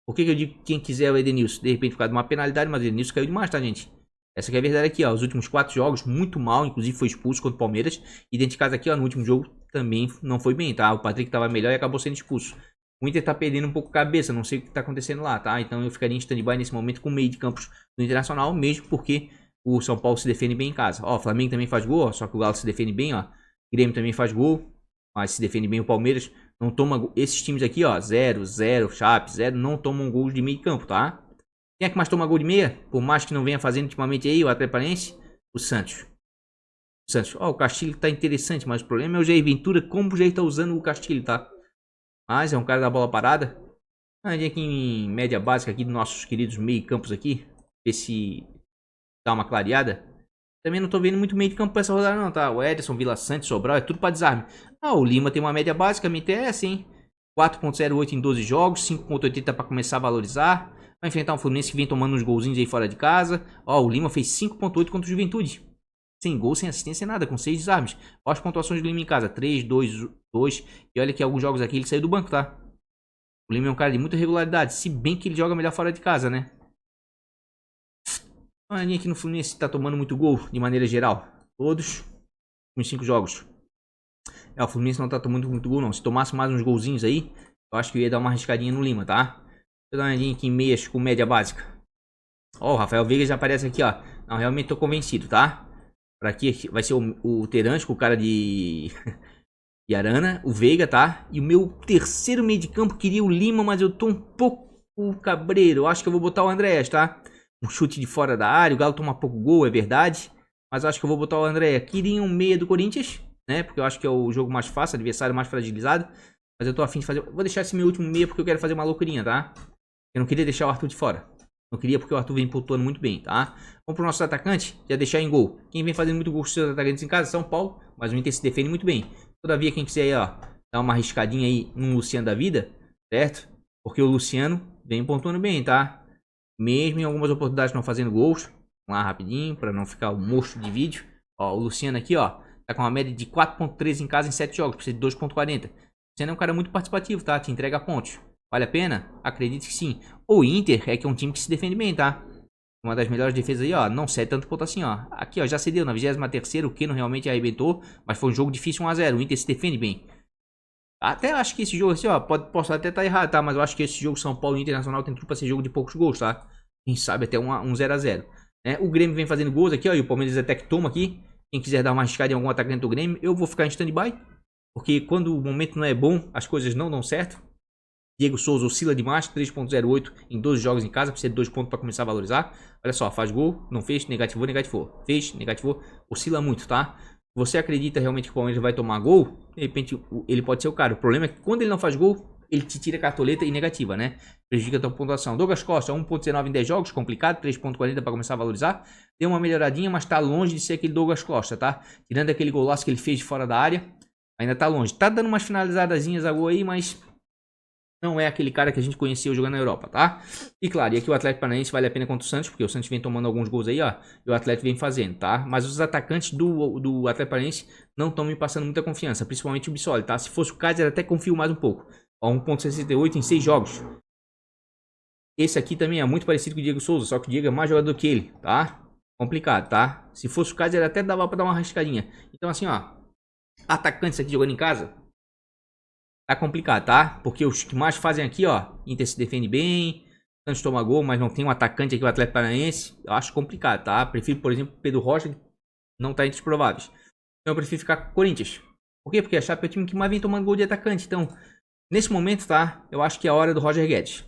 Por que eu digo quem quiser é o Edenilson? De repente, por causa de uma penalidade, mas o Edenilson caiu demais, tá, gente? Essa aqui é a verdade aqui, ó. Os últimos 4 jogos, muito mal. Inclusive foi expulso contra o Palmeiras. E dentro de casa aqui, ó, no último jogo também não foi bem, tá? O Patrick tava melhor e acabou sendo expulso. O Inter tá perdendo um pouco a cabeça, não sei o que tá acontecendo lá, tá? Então eu ficaria em stand-by nesse momento com o meio de campos do Internacional, mesmo porque o São Paulo se defende bem em casa. Ó, o Flamengo também faz gol, ó, só que o Galo se defende bem, ó. O Grêmio também faz gol, mas se defende bem o Palmeiras. Não toma gol. Esses times aqui, ó, 0, 0, Chape, 0, não tomam gols de meio de campo, tá? Quem é que mais toma gol de meia? Por mais que não venha fazendo ultimamente aí, o Atlético Paranaense, o Santos. O Santos. Ó, o Castilho tá interessante, mas o problema é o Jair Ventura, como o Jair tá usando o Castilho, tá? Mas é um cara da bola parada. Aqui em média básica aqui dos nossos queridos meio campos aqui. Ver se dá uma clareada. Também não tô vendo muito meio de campo pra essa rodada não, tá? O Ederson, Vila Sante, Sobral, é tudo pra desarme. Ah, o Lima tem uma média básica, me interessa, hein? 4.08 em 12 jogos, 5.80 pra começar a valorizar. Vai enfrentar um Fluminense que vem tomando uns golzinhos aí fora de casa. Ó, o Lima fez 5.8 contra o Juventude. Sem gol, sem assistência, nada, com 6 desarmes. Olha as pontuações do Lima em casa, 3, 2, 2. E olha que alguns jogos aqui ele saiu do banco, tá? O Lima é um cara de muita regularidade, se bem que ele joga melhor fora de casa, né? Olha aqui no Fluminense tá tomando muito gol, de maneira geral. Todos uns 5 jogos. É, o Fluminense não tá tomando muito gol, não. Se tomasse mais uns golzinhos aí, eu acho que eu ia dar uma arriscadinha no Lima, tá? Deixa eu dar uma olhadinha aqui em meias com média básica. Ó, o Rafael Veiga já aparece aqui, ó. Não, realmente tô convencido, tá? Pra aqui vai ser o Terãs com o cara de Arana, o Veiga, tá? E o meu terceiro meio de campo queria o Lima, mas eu tô um pouco cabreiro. Eu acho que eu vou botar o Andréas, tá? Um chute de fora da área, o Galo toma pouco gol, é verdade. Mas eu acho que eu vou botar o Andréas. Queria um meia do Corinthians, né? Porque eu acho que é o jogo mais fácil, adversário mais fragilizado. Mas eu tô afim de fazer... Vou deixar esse meu último meia porque eu quero fazer uma loucurinha, tá? Eu não queria deixar o Arthur de fora. Não queria porque o Arthur vem pontuando muito bem, tá? Vamos pro nosso atacante, já deixar em gol. Quem vem fazendo muito gol com os seus atacantes em casa? São Paulo, mas o Inter se defende muito bem. Todavia, quem quiser aí, ó, dar uma arriscadinha aí no Luciano da vida, certo? Porque o Luciano vem pontuando bem, tá? Mesmo em algumas oportunidades não fazendo gols. Vamos lá rapidinho, para não ficar o monstro de vídeo. Ó, o Luciano aqui, ó, tá com uma média de 4.13 em casa em 7 jogos, precisa de 2.40. O Luciano é um cara muito participativo, tá? Te entrega pontos. Vale a pena? Acredite que sim. O Inter é que é um time que se defende bem, tá? Uma das melhores defesas aí, ó. Não cede tanto ponto assim, ó. Aqui, ó, já cedeu na 23ª. O Keno realmente arrebentou. Mas foi um jogo difícil, 1 a 0. O Inter se defende bem. Até acho que esse jogo assim, ó. Posso até estar errado, tá? Mas eu acho que esse jogo São Paulo e Internacional tem tudo pra ser jogo de poucos gols, tá? Quem sabe até um 0 a 0. né? O Grêmio vem fazendo gols aqui, ó, e o Palmeiras até que toma aqui. Quem quiser dar uma arriscada em algum atacante do Grêmio, eu vou ficar em stand-by. Porque quando o momento não é bom, as coisas não dão certo. Diego Souza oscila demais, 3.08 em 12 jogos em casa, precisa de 2 pontos para começar a valorizar. Olha só, faz gol, não fez, negativou, negativou. Fez, negativou, oscila muito, tá? Você acredita realmente que o Palmeiras vai tomar gol? De repente, ele pode ser o cara. O problema é que quando ele não faz gol, ele te tira a cartoleta e negativa, né? Prejudica a tua pontuação. Douglas Costa, 1.19 em 10 jogos, complicado, 3.40 para começar a valorizar. Deu uma melhoradinha, mas tá longe de ser aquele Douglas Costa, tá? Tirando aquele golaço que ele fez de fora da área, ainda tá longe. Tá dando umas finalizadazinhas a gol aí, mas não é aquele cara que a gente conheceu jogando na Europa, tá? E claro, e aqui o Atlético Paranaense vale a pena contra o Santos, porque o Santos vem tomando alguns gols aí, ó, e o Atlético vem fazendo, tá? Mas os atacantes do Atlético Paranaense não estão me passando muita confiança, principalmente o Bissoli, tá? Se fosse o Kaiser, até confio mais um pouco. Ó, 1.68 em 6 jogos. Esse aqui também é muito parecido com o Diego Souza, só que o Diego é mais jogador que ele, tá? Complicado, tá? Se fosse o Kaiser, até dava pra dar uma arriscadinha. Então assim, ó, atacantes aqui jogando em casa, tá complicado, tá? Porque os que mais fazem aqui, ó, Inter se defende bem, Santos toma gol, mas não tem um atacante aqui, o Atlético Paranaense. Eu acho complicado, tá? Prefiro, por exemplo, Pedro Rocha, que não tá entre os prováveis. Então eu prefiro ficar com o Corinthians. Por quê? Porque a Chape é o time que mais vem tomando gol de atacante. Então, nesse momento, tá? Eu acho que é a hora do Roger Guedes.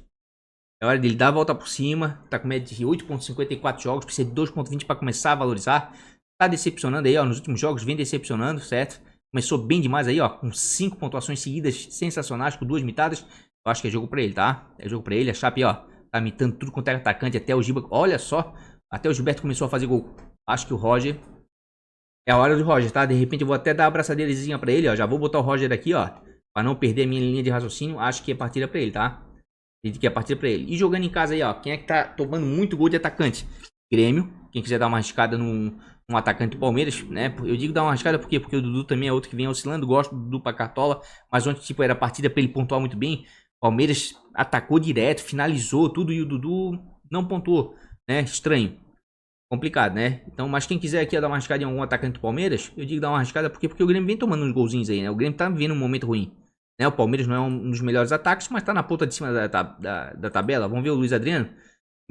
É hora dele dar a volta por cima. Tá com média de 8.54 jogos, precisa de 2.20 para começar a valorizar. Tá decepcionando aí, ó, nos últimos jogos vem decepcionando, certo? Começou bem demais aí, ó, com 5 pontuações seguidas sensacionais, com 2 mitadas. Eu acho que é jogo pra ele, tá? É jogo pra ele. A Chape, ó, tá mitando tudo quanto é atacante, até o Giba. Olha só, até o Gilberto começou a fazer gol. Acho que o Roger... É a hora do Roger, tá? De repente eu vou até dar a abraçadeirazinha pra ele, ó. Já vou botar o Roger aqui, ó, pra não perder a minha linha de raciocínio. Acho que é partida pra ele, tá? Acredito que é partida pra ele. E jogando em casa aí, ó, quem é que tá tomando muito gol de atacante? Grêmio. Quem quiser dar uma arriscada um atacante do Palmeiras, né? Eu digo dar uma arriscada por quê? Porque o Dudu também é outro que vem oscilando. Gosto do Dudu pra cartola, mas ontem, tipo, era partida pra ele pontuar muito bem. O Palmeiras atacou direto, finalizou tudo e o Dudu não pontuou, né? Estranho. Complicado, né? Então, mas quem quiser aqui dar uma arriscada em algum atacante do Palmeiras, eu digo dar uma arriscada porque o Grêmio vem tomando uns golzinhos aí, né? O Grêmio tá vivendo um momento ruim, né? O Palmeiras não é um dos melhores ataques, mas tá na ponta de cima da tabela. Vamos ver o Luiz Adriano.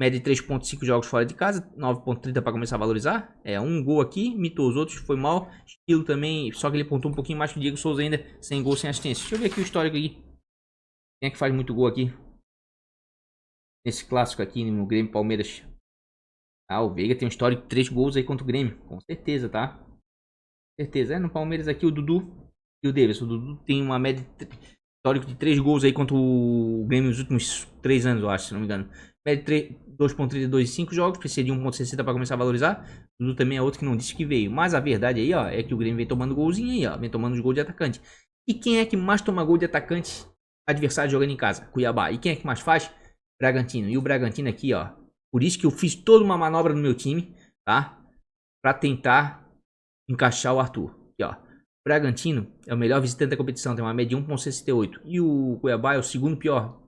Média de 3.5 jogos fora de casa, 9.30 para começar a valorizar. É, um gol aqui, mitou os outros, foi mal. Estilo também, só que ele pontou um pouquinho mais que o Diego Souza ainda, sem gol, sem assistência. Deixa eu ver aqui o histórico aqui. Quem é que faz muito gol aqui? Nesse clássico aqui no Grêmio Palmeiras. Ah, o Veiga tem um histórico de 3 gols aí contra o Grêmio. Com certeza, tá? Com certeza. É, no Palmeiras aqui o Dudu e o Davis. O Dudu tem uma média histórico de 3 gols aí contra o Grêmio nos últimos 3 anos, eu acho, se não me engano. Média 2.32 em 5 jogos, precisa de 1.60 para começar a valorizar. O Dudu também é outro que não disse que veio. Mas a verdade aí, ó, é que o Grêmio vem tomando golzinho aí, ó. Vem tomando os gols de atacante. E quem é que mais toma gol de atacante adversário jogando em casa? Cuiabá. E quem é que mais faz? Bragantino. E o Bragantino aqui, ó. Por isso que eu fiz toda uma manobra no meu time, tá? Pra tentar encaixar o Arthur. Aqui, ó. Bragantino é o melhor visitante da competição, tem uma média de 1.68. E o Cuiabá é o segundo pior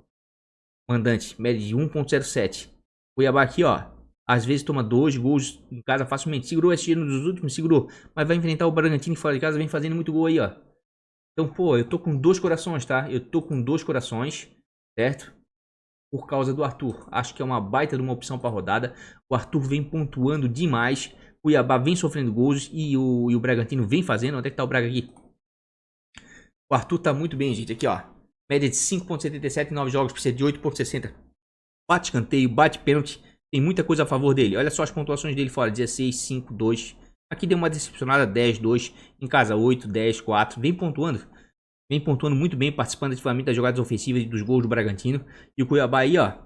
mandante, média de 1.07. Cuiabá aqui, ó, às vezes toma 2 gols em casa facilmente. Segurou esse ano dos últimos, segurou. Mas vai enfrentar o Bragantino fora de casa, vem fazendo muito gol aí, ó. Então, pô, eu tô com 2 corações, tá? Eu tô com 2 corações, certo? Por causa do Arthur. Acho que é uma baita de uma opção para rodada. O Arthur vem pontuando demais. O Cuiabá vem sofrendo gols e o Bragantino vem fazendo. Onde é que tá o Braga aqui? O Arthur tá muito bem, gente. Aqui, ó. Média de 5.77 em 9 jogos. Precisa de 8.60. Bate escanteio, bate pênalti. Tem muita coisa a favor dele. Olha só as pontuações dele fora. 16, 5, 2. Aqui deu uma decepcionada. 10, 2. Em casa, 8, 10, 4. Vem pontuando. Vem pontuando muito bem. Participando ativamente das jogadas ofensivas e dos gols do Bragantino. E o Cuiabá aí, ó.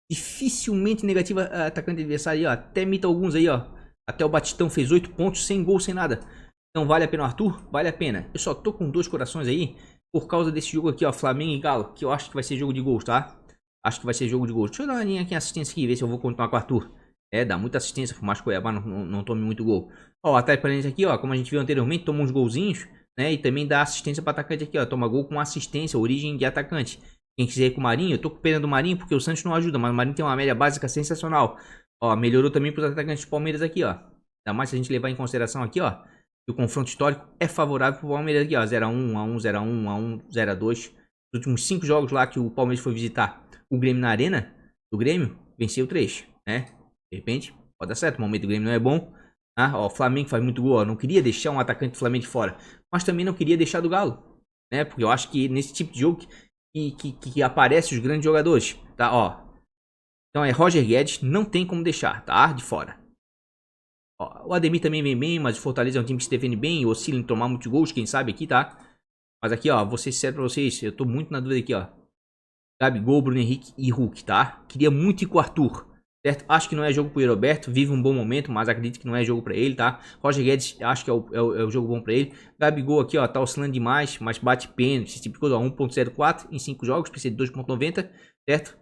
Dificilmente negativa atacante adversário aí, ó. Até mita alguns aí, ó. Até o Batistão fez 8 pontos, sem gol, sem nada. Então vale a pena o Arthur? Vale a pena. Eu só tô com 2 corações aí por causa desse jogo aqui, ó, Flamengo e Galo, que eu acho que vai ser jogo de gols, tá? Acho que vai ser jogo de gols. Deixa eu dar uma linha aqui em assistência aqui, ver se eu vou continuar com o Arthur. É, dá muita assistência, por mais que o Cuiabá não tome muito gol. Ó, o Atlético Paranaense aqui, ó, como a gente viu anteriormente, toma uns golzinhos, né? E também dá assistência para atacante aqui, ó. Toma gol com assistência, origem de atacante. Quem quiser ir com o Marinho, eu tô com pena do Marinho porque o Santos não ajuda, mas o Marinho tem uma média básica sensacional. Ó, melhorou também pros atacantes do Palmeiras aqui, ó. Ainda mais se a gente levar em consideração aqui, ó, que o confronto histórico é favorável pro Palmeiras aqui, ó. 0x1, 1x1, 0x1, 1x1, 0x2. Os últimos 5 jogos lá que o Palmeiras foi visitar o Grêmio na arena do Grêmio, venceu 3, né? De repente, Pode dar certo, o momento do Grêmio não é bom. Ó, o Flamengo faz muito gol, ó. Não queria deixar um atacante do Flamengo de fora. Mas também não queria deixar do Galo, né? Porque eu acho que nesse tipo de jogo que aparecem os grandes jogadores, tá? Ó. Então é Roger Guedes, não tem como deixar, tá? De fora. Ó, o Ademir também vem bem, mas o Fortaleza é um time que se defende bem, oscila em tomar muitos gols, quem sabe aqui, tá? Mas aqui, ó, vou ser sincero pra vocês, eu tô muito na dúvida aqui, ó. Gabigol, Bruno Henrique e Hulk, tá? Queria muito ir com o Arthur, certo? Acho que não é jogo pro Roberto, vive um bom momento, mas acredito que não é jogo pra ele, tá? Roger Guedes, acho que é o jogo bom pra ele. Gabigol aqui, ó, tá oscilando demais, mas bate pênalti, esse tipo de coisa, ó, 1.04 em 5 jogos, precisa de 2.90, certo?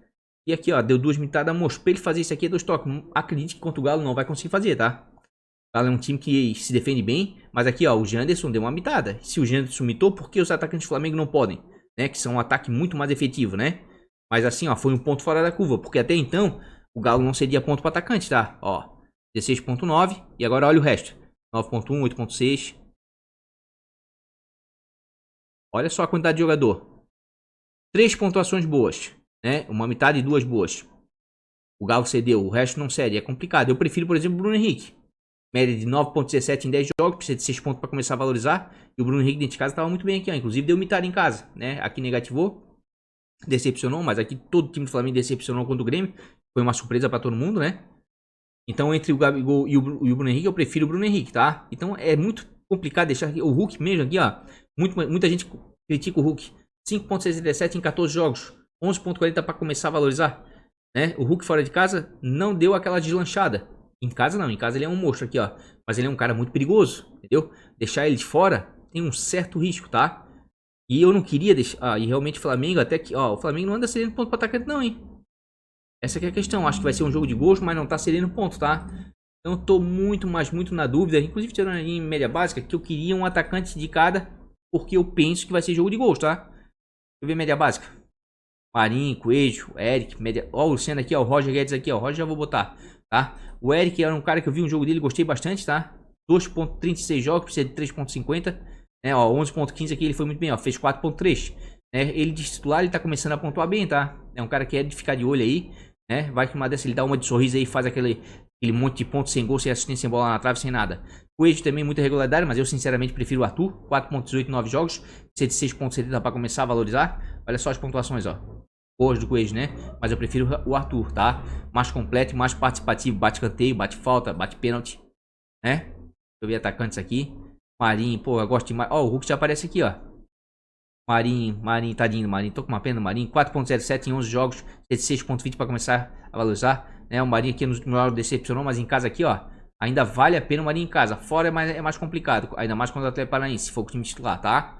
E aqui, ó, deu 2 mitadas, moço, pra ele fazer isso aqui é 2 toques. Acredite que contra o Galo não vai conseguir fazer, tá? O Galo é um time que se defende bem, mas aqui, ó, o Janderson deu uma mitada. Se o Janderson mitou, por que os atacantes do Flamengo não podem? Né? Que são um ataque muito mais efetivo, né? Mas assim, ó, foi um ponto fora da curva, porque até então o Galo não cedia ponto para atacante, tá? Ó, 16.9 e agora olha o resto. 9.1, 8.6. Olha só a quantidade de jogador. 3 pontuações boas, né? Uma metade e 2 boas. O Galo cedeu, o resto não cede, é complicado. Eu prefiro, por exemplo, o Bruno Henrique. Média de 9.17 em 10 jogos, precisa de 6 pontos para começar a valorizar. E o Bruno Henrique dentro de casa estava muito bem aqui, ó. Inclusive deu mitada em casa, né? Aqui negativou. Decepcionou, mas aqui todo time do Flamengo decepcionou contra o Grêmio. Foi uma surpresa pra todo mundo, né? Então entre o Gabigol e o Bruno Henrique, eu prefiro o Bruno Henrique, tá? Então é muito complicado deixar aqui, o Hulk mesmo aqui, ó. Muita gente critica o Hulk. 5.67 em 14 jogos. 11.40 pra começar a valorizar, né? O Hulk fora de casa não deu aquela deslanchada. Em casa não, em casa ele é um monstro aqui, ó. Mas ele é um cara muito perigoso, entendeu? Deixar ele de fora tem um certo risco, tá? E eu não queria deixar. E realmente o Flamengo, até que. Ó, o Flamengo não anda cedendo ponto pra atacante, não, hein? Essa aqui é a questão. Acho que vai ser um jogo de gols, mas não tá cedendo ponto, tá? Então eu tô muito, mas muito na dúvida. Inclusive, tirando em média básica, que eu queria um atacante de cada. Porque eu penso que vai ser jogo de gols, tá? Deixa eu ver média básica. Marinho, Coelho, Eric, média. Ó, o Luciano aqui, ó. O Roger Guedes aqui, ó. O Roger já vou botar, tá? O Eric era um cara que eu vi um jogo dele, gostei bastante, tá? 2.36 jogos, precisa de 3.50. Né, ó, 11.15 aqui ele foi muito bem, ó, fez 4.3. Né, ele de titular, ele tá começando a pontuar bem, tá? É um cara que é de ficar de olho aí, né? Vai que uma dessa ele dá uma de sorriso aí e faz aquele monte de pontos sem gol, sem assistência, sem bola na trave, sem nada. O Coelho também muita regularidade, mas eu sinceramente prefiro o Arthur. 4.18 em 9 jogos, 6.70 para começar a valorizar. Olha só as pontuações, ó. Boas do Coelho, né? Mas eu prefiro o Arthur, tá? Mais completo, mais participativo, bate canteio, bate falta, bate pênalti, né? Deixa eu ver atacantes aqui. Marinho, pô, eu gosto demais. Ó, o Hulk já aparece aqui, ó. Marinho, tadinho, Marinho. Tô com uma pena do Marinho. 4.07 em 11 jogos. 6.20 para começar a valorizar. Né? O Marinho aqui nos jogos decepcionou, mas em casa aqui, ó. Ainda vale a pena o Marinho em casa. Fora é mais complicado. Ainda mais quando o Atlético Paranaense, se for o time titular, tá?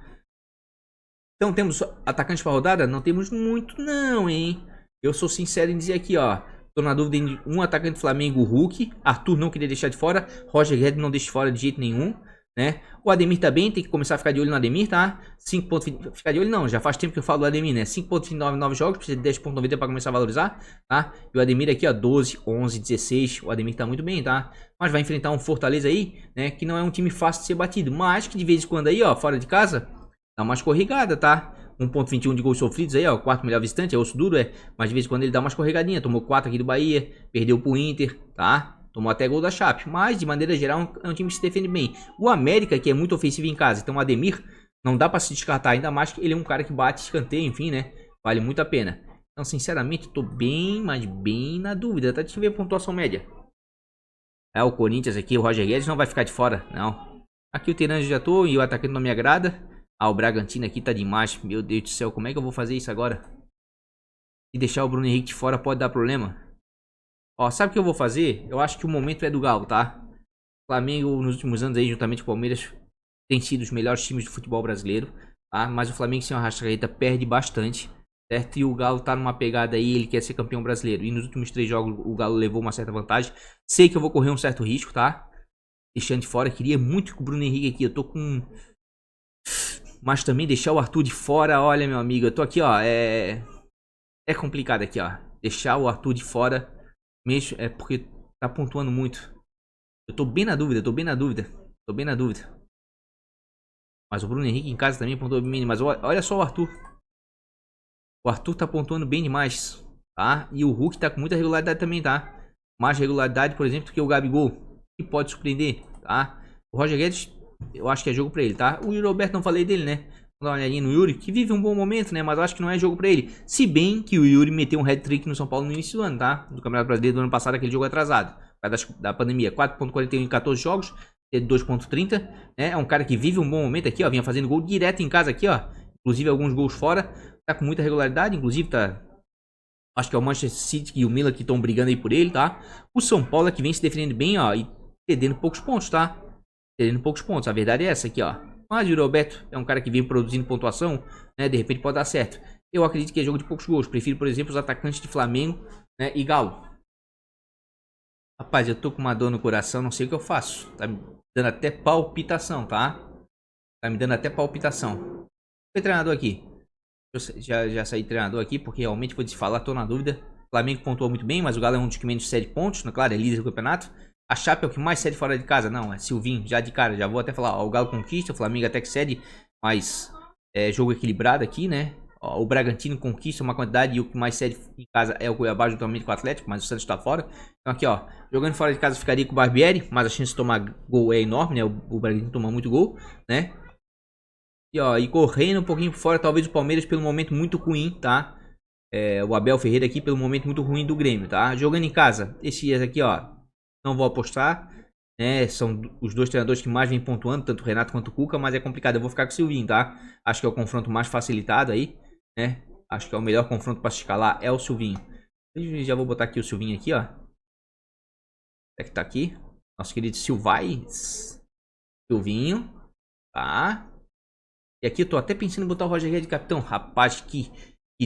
Então temos atacantes para rodada? Não temos muito, não, hein? Eu sou sincero em dizer aqui, ó. Tô na dúvida em um atacante do Flamengo, o Hulk. Arthur não queria deixar de fora. Roger Guedes não deixa de fora de jeito nenhum. Né? O Ademir tá bem, tem que começar a ficar de olho no Ademir, tá? 5.20, ficar de olho não, já faz tempo que eu falo do Ademir, né? 5.29 9 jogos, precisa de 10.90 para começar a valorizar, tá? E o Ademir aqui, ó, 12, 11, 16, o Ademir tá muito bem, tá? Mas vai enfrentar um Fortaleza aí, né? Que não é um time fácil de ser batido, mas que de vez em quando aí, ó, fora de casa, dá uma escorregada, tá? 1.21 de gols sofridos aí, ó, quarto melhor visitante, é osso duro, mas de vez em quando ele dá uma escorregadinha, tomou 4 aqui do Bahia, perdeu pro Inter, tá? Tomou até gol da Chape, mas de maneira geral é um time que se defende bem. O América, que é muito ofensivo em casa, então o Ademir não dá pra se descartar, ainda mais que ele é um cara que bate escanteio, enfim, né? Vale muito a pena. Então, sinceramente, tô bem, mas bem na dúvida, tá? Deixa eu ver a pontuação média. É, o Corinthians aqui, o Roger Guedes não vai ficar de fora, não. Aqui o Terãs já tô e o atacante não me agrada. Ah, o Bragantino aqui tá demais, meu Deus do céu, como é que eu vou fazer isso agora? Se deixar o Bruno Henrique de fora pode dar problema. Ó, sabe o que eu vou fazer? Eu acho que o momento é do Galo, tá? O Flamengo nos últimos anos aí, juntamente com o Palmeiras, tem sido os melhores times do futebol brasileiro, tá? Mas o Flamengo sem o Arrascaeta perde bastante, certo? E o Galo tá numa pegada aí, ele quer ser campeão brasileiro. E nos últimos 3 jogos o Galo levou uma certa vantagem. Sei que eu vou correr um certo risco, tá? Deixando de fora, queria muito que o Bruno Henrique aqui, eu tô com... Mas também deixar o Arthur de fora, olha meu amigo, eu tô aqui, ó, é complicado aqui, ó. Deixar o Arthur de fora... Mesmo é porque tá pontuando muito. Eu tô bem na dúvida, tô bem na dúvida. Mas o Bruno Henrique em casa também pontuou bem. Mas olha só o Arthur. O Arthur tá pontuando bem demais, tá? E o Hulk tá com muita regularidade também, tá? mais regularidade, por exemplo, do que o Gabigol, que pode surpreender, tá? O Roger Guedes, eu acho que é jogo pra ele, tá? O Yuri Alberto, não falei dele, né? Vou dar uma olhadinha no Yuri, que vive um bom momento, né? Mas eu acho que não é jogo pra ele. Se bem que o Yuri meteu um hat-trick no São Paulo no início do ano, tá? Do Campeonato Brasileiro do ano passado, aquele jogo atrasado. Por causa da pandemia. 4.41 em 14 jogos, 2.30, né? É um cara que vive um bom momento aqui, ó. Vinha fazendo gol direto em casa aqui, ó. Inclusive alguns gols fora. Tá com muita regularidade, inclusive tá... Acho que é o Manchester City e o Milan que estão brigando aí por ele, tá? O São Paulo é que vem se defendendo bem, ó. E perdendo poucos pontos, tá? Perdendo poucos pontos. A verdade é essa aqui, ó. Mas o Roberto é um cara que vem produzindo pontuação, né? De repente pode dar certo. Eu acredito que é jogo de poucos gols. Prefiro, por exemplo, os atacantes de Flamengo, né? E Galo. Rapaz, eu tô com uma dor no coração, não sei o que eu faço. Tá me dando até palpitação, tá? Tá me dando até palpitação. Foi treinador aqui. Eu já saí treinador aqui, porque realmente vou te falar, tô na dúvida. O Flamengo pontuou muito bem, mas o Galo é um dos que menos cede pontos, né? Claro, é líder do campeonato. A Chape é o que mais cede fora de casa. Não, é Silvinho, já de cara, já vou até falar. Ó, o Galo conquista, o Flamengo até que cede, mas é jogo equilibrado aqui, né? Ó, o Bragantino conquista uma quantidade e o que mais cede em casa é o Cuiabá juntamente com o Atlético, mas o Santos tá fora. Então aqui, ó, jogando fora de casa ficaria com o Barbieri, mas a chance de tomar gol é enorme, né? O Bragantino toma muito gol, né? E, ó, e correndo um pouquinho por fora, talvez o Palmeiras pelo momento muito ruim, tá? O Abel Ferreira aqui pelo momento muito ruim do Grêmio, tá? Jogando em casa, esses dias aqui, ó, não vou apostar, né? São os dois treinadores que mais vêm pontuando, tanto o Renato quanto o Cuca, mas é complicado. Eu vou ficar com o Silvinho, tá? Acho que é o confronto mais facilitado aí, né? Acho que é o melhor confronto para se escalar é o Silvinho. Eu já vou botar aqui o Silvinho aqui, ó. É que tá aqui. Nosso querido Silvais. Silvinho, tá? E aqui eu tô até pensando em botar o Roger Guedes de capitão. Rapaz, que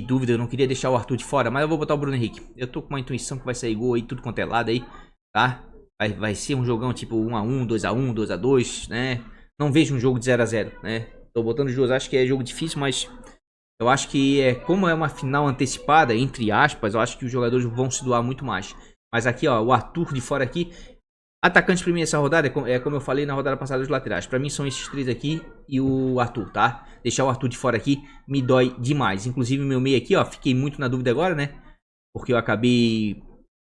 dúvida. Eu não queria deixar o Arthur de fora, mas eu vou botar o Bruno Henrique. Eu tô com uma intuição que vai sair gol aí, tudo quanto é lado aí, tá? Vai ser um jogão tipo 1x1, 2x1, 2x2, né? Não vejo um jogo de 0x0, né? Tô botando os dois, acho que é jogo difícil, mas eu acho que como é uma final antecipada, entre aspas, eu acho que os jogadores vão se doar muito mais. Mas aqui, ó, o Arthur de fora aqui. Atacantes pra mim essa rodada é como eu falei na rodada passada dos laterais. Pra mim são esses três aqui e o Arthur, tá? Deixar o Arthur de fora aqui me dói demais. Inclusive o meu meio aqui, ó, fiquei muito na dúvida agora, né? Porque eu acabei...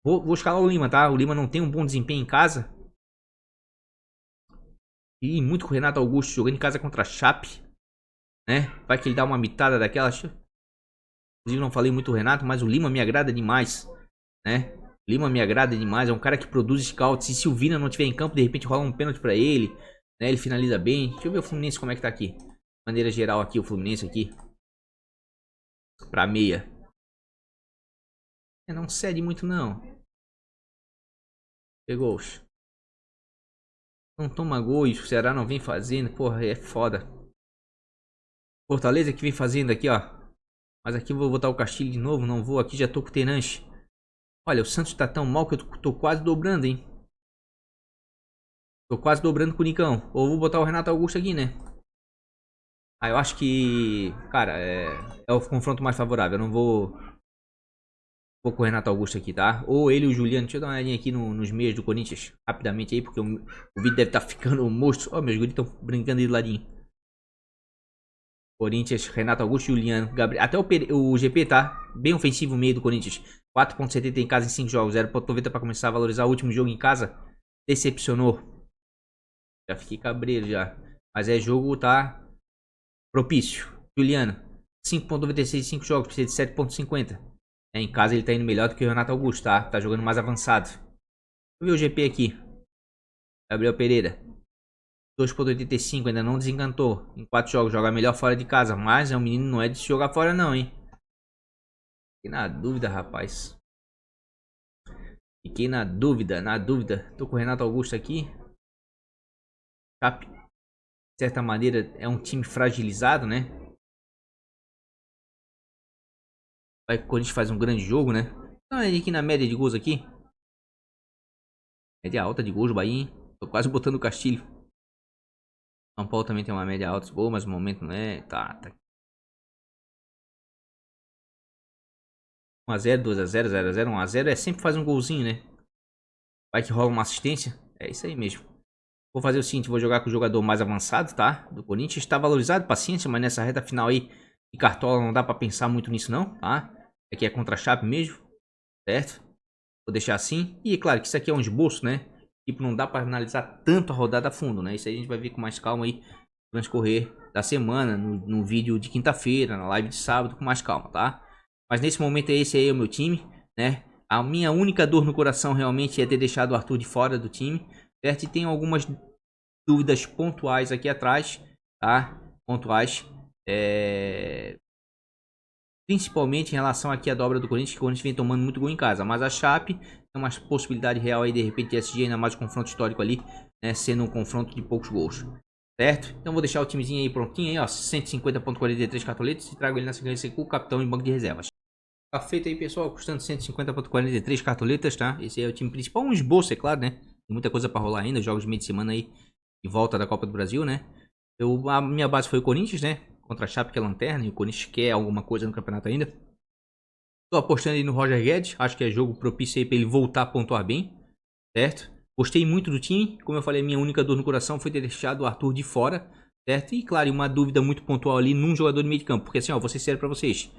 Vou escalar o Lima, tá? O Lima não tem um bom desempenho em casa. E muito com o Renato Augusto jogando em casa contra a Chape, né? Vai que ele dá uma mitada daquela. Inclusive não falei muito do Renato, mas o Lima me agrada demais, né? Lima me agrada demais, é um cara que produz scouts. E se o Vina não estiver em campo, de repente rola um pênalti pra ele, né? Ele finaliza bem. Deixa eu ver o Fluminense como é que tá aqui. De maneira geral aqui, o Fluminense aqui. Pra meia. Não cede muito não. Pegou. Não toma gol e o Ceará não vem fazendo. Porra, é foda. Fortaleza que vem fazendo aqui, ó. Mas aqui eu vou botar o Castilho de novo. Não vou, aqui já tô com o Tenanche. Olha, o Santos tá tão mal que eu tô quase dobrando, hein. Tô quase dobrando com o Nicão. Ou vou botar o Renato Augusto aqui, né? Ah, eu acho que... Cara, é o confronto mais favorável. Eu não vou... Vou com o Renato Augusto aqui, tá? Ou ele e o Juliano. Deixa eu dar uma olhadinha aqui nos meios do Corinthians. Rapidamente aí, porque o vídeo deve estar ficando monstro. Ó, meus guris estão brincando aí do ladinho. Corinthians, Renato Augusto, Juliano, Gabriel. Até o GP, tá? Bem ofensivo o meio do Corinthians. 4.70 em casa em 5 jogos. 0.90 para começar a valorizar o último jogo em casa. Decepcionou. Já fiquei cabreiro já. Mas é jogo, tá? Propício. Juliano. 5.96 em 5 jogos. Precisa de 7.50. Em casa ele tá indo melhor do que o Renato Augusto, tá? Tá jogando mais avançado. Deixa eu ver o GP aqui. Gabriel Pereira. 2.85, ainda não desencantou. Em 4 jogos, joga melhor fora de casa. Mas é um menino, não é de se jogar fora não, hein. Fiquei na dúvida, rapaz. Fiquei na dúvida, Tô com o Renato Augusto aqui. De certa maneira, é um time fragilizado, né. Vai que o Corinthians faz um grande jogo, né. Então, aqui na média de gols aqui. Média alta de gols, Bahia, hein? Tô quase botando o Castilho. São Paulo também tem uma média alta boa, mas no momento não é. Tá. 1x0, 2x0, 0x0, 1x0 é sempre fazer um golzinho, né? Vai que rola uma assistência. É isso aí mesmo. Vou fazer o seguinte, vou jogar com o jogador mais avançado, tá? Do Corinthians. Está valorizado, paciência, mas nessa reta final aí de Cartola não dá pra pensar muito nisso não, tá? Aqui é contra a Chape mesmo, certo? Vou deixar assim. E claro que isso aqui é um esboço, né? Tipo, não dá para analisar tanto a rodada a fundo, né? Isso aí a gente vai ver com mais calma aí no transcorrer da semana, no vídeo de quinta-feira, na live de sábado, com mais calma, tá? Mas nesse momento esse aí é o meu time, né? A minha única dor no coração realmente é ter deixado o Arthur de fora do time, certo? E tem algumas dúvidas pontuais aqui atrás, tá? Pontuais. Principalmente em relação aqui à dobra do Corinthians, que o Corinthians vem tomando muito gol em casa. Mas a Chape tem uma possibilidade real aí, de repente, de SG, ainda mais um confronto histórico ali, né? Sendo um confronto de poucos gols. Certo? Então vou deixar o timezinho aí prontinho aí, ó. 150.43 cartoletas e trago ele na sequência com o capitão em banco de reservas. Tá feito aí, pessoal, custando 150.43 cartoletas, tá? Esse é o time principal, um esboço, é claro, né? Tem muita coisa pra rolar ainda, jogos de meio de semana aí, de volta da Copa do Brasil, né? A minha base foi o Corinthians, né? Contra a Chape, que é lanterna, e o Corinthians quer alguma coisa no campeonato ainda. Tô apostando aí no Roger Guedes, acho que é jogo propício aí pra ele voltar a pontuar bem, certo? Gostei muito do time, como eu falei, minha única dor no coração foi ter deixado o Arthur de fora, certo? E claro, uma dúvida muito pontual ali num jogador de meio de campo, porque assim, ó, vou ser sério pra vocês.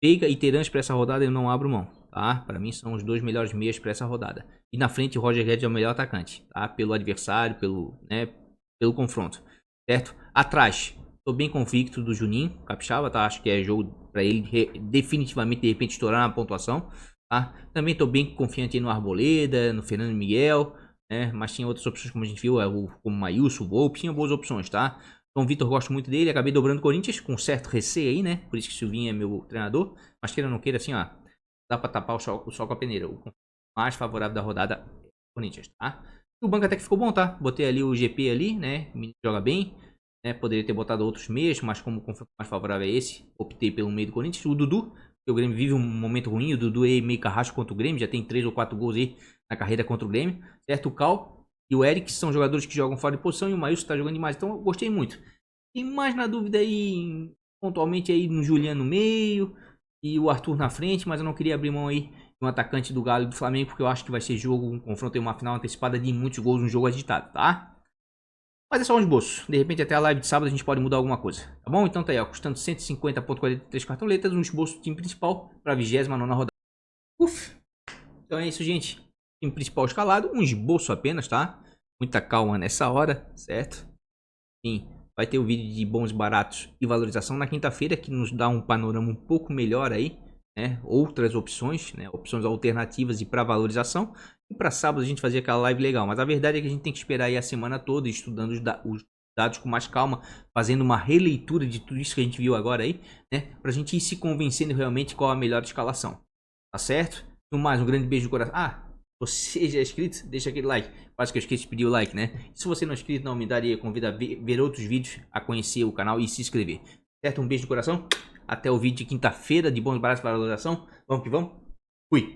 Veiga e Terãs pra essa rodada eu não abro mão, tá? Pra mim são os dois melhores meias pra essa rodada. E na frente o Roger Guedes é o melhor atacante, tá? Pelo adversário, pelo confronto, certo? Atrás, tô bem convicto do Juninho Capixaba, tá? Acho que é jogo pra ele definitivamente, de repente, estourar na pontuação, tá? Também tô bem confiante no Arboleda, no Fernando Miguel, né? Mas tinha outras opções, como a gente viu, como o Maílson, o Volpe, tinha boas opções, tá? João Vitor, gosto muito dele, acabei dobrando o Corinthians, com certo receio aí, né? Por isso que o Silvinho é meu treinador. Mas queira ou não queira, assim, ó, dá pra tapar o sol com a peneira. O mais favorável da rodada é o Corinthians, tá? O banco até que ficou bom, tá? Botei ali o GP ali, né? O menino joga bem, né? Poderia ter botado outros meios, mas como o confronto mais favorável é esse, optei pelo meio do Corinthians. O Dudu, que o Grêmio vive um momento ruim, o Dudu é meio carrasco contra o Grêmio, já tem 3 ou 4 gols aí na carreira contra o Grêmio, certo? O Cal e o Eric são jogadores que jogam fora de posição e o Maílson tá jogando demais. Então eu gostei muito. E mais na dúvida aí, pontualmente aí no Juliano no meio e o Arthur na frente, mas eu não queria abrir mão aí de um atacante do Galo e do Flamengo, porque eu acho que vai ser jogo, um confronto em uma final antecipada de muitos gols, um jogo agitado, tá? Mas é só um esboço. De repente até a live de sábado a gente pode mudar alguma coisa, tá bom? Então tá aí, ó, custando 150.43 cartoletas, um esboço do time principal para a 29ª rodada. Uf! Então é isso, gente. Time principal escalado, um esboço apenas, tá? Muita calma nessa hora, certo? Sim, vai ter o vídeo de bons, baratos e valorização na quinta-feira, que nos dá um panorama um pouco melhor aí, né? Outras opções, né? Opções alternativas e para valorização. E para sábado a gente fazer aquela live legal. Mas a verdade é que a gente tem que esperar aí a semana toda, estudando os dados com mais calma, fazendo uma releitura de tudo isso que a gente viu agora aí, né? Pra gente ir se convencendo realmente qual a melhor escalação. Tá certo? No mais, um grande beijo no coração. Você já é inscrito? Deixa aquele like. Quase que eu esqueci de pedir o like, né? E se você não é inscrito na unidade, convido a ver outros vídeos, a conhecer o canal e se inscrever. Certo? Um beijo no coração. Até o vídeo de quinta-feira de bons baratos para a valorização. Vamos que vamos. Fui.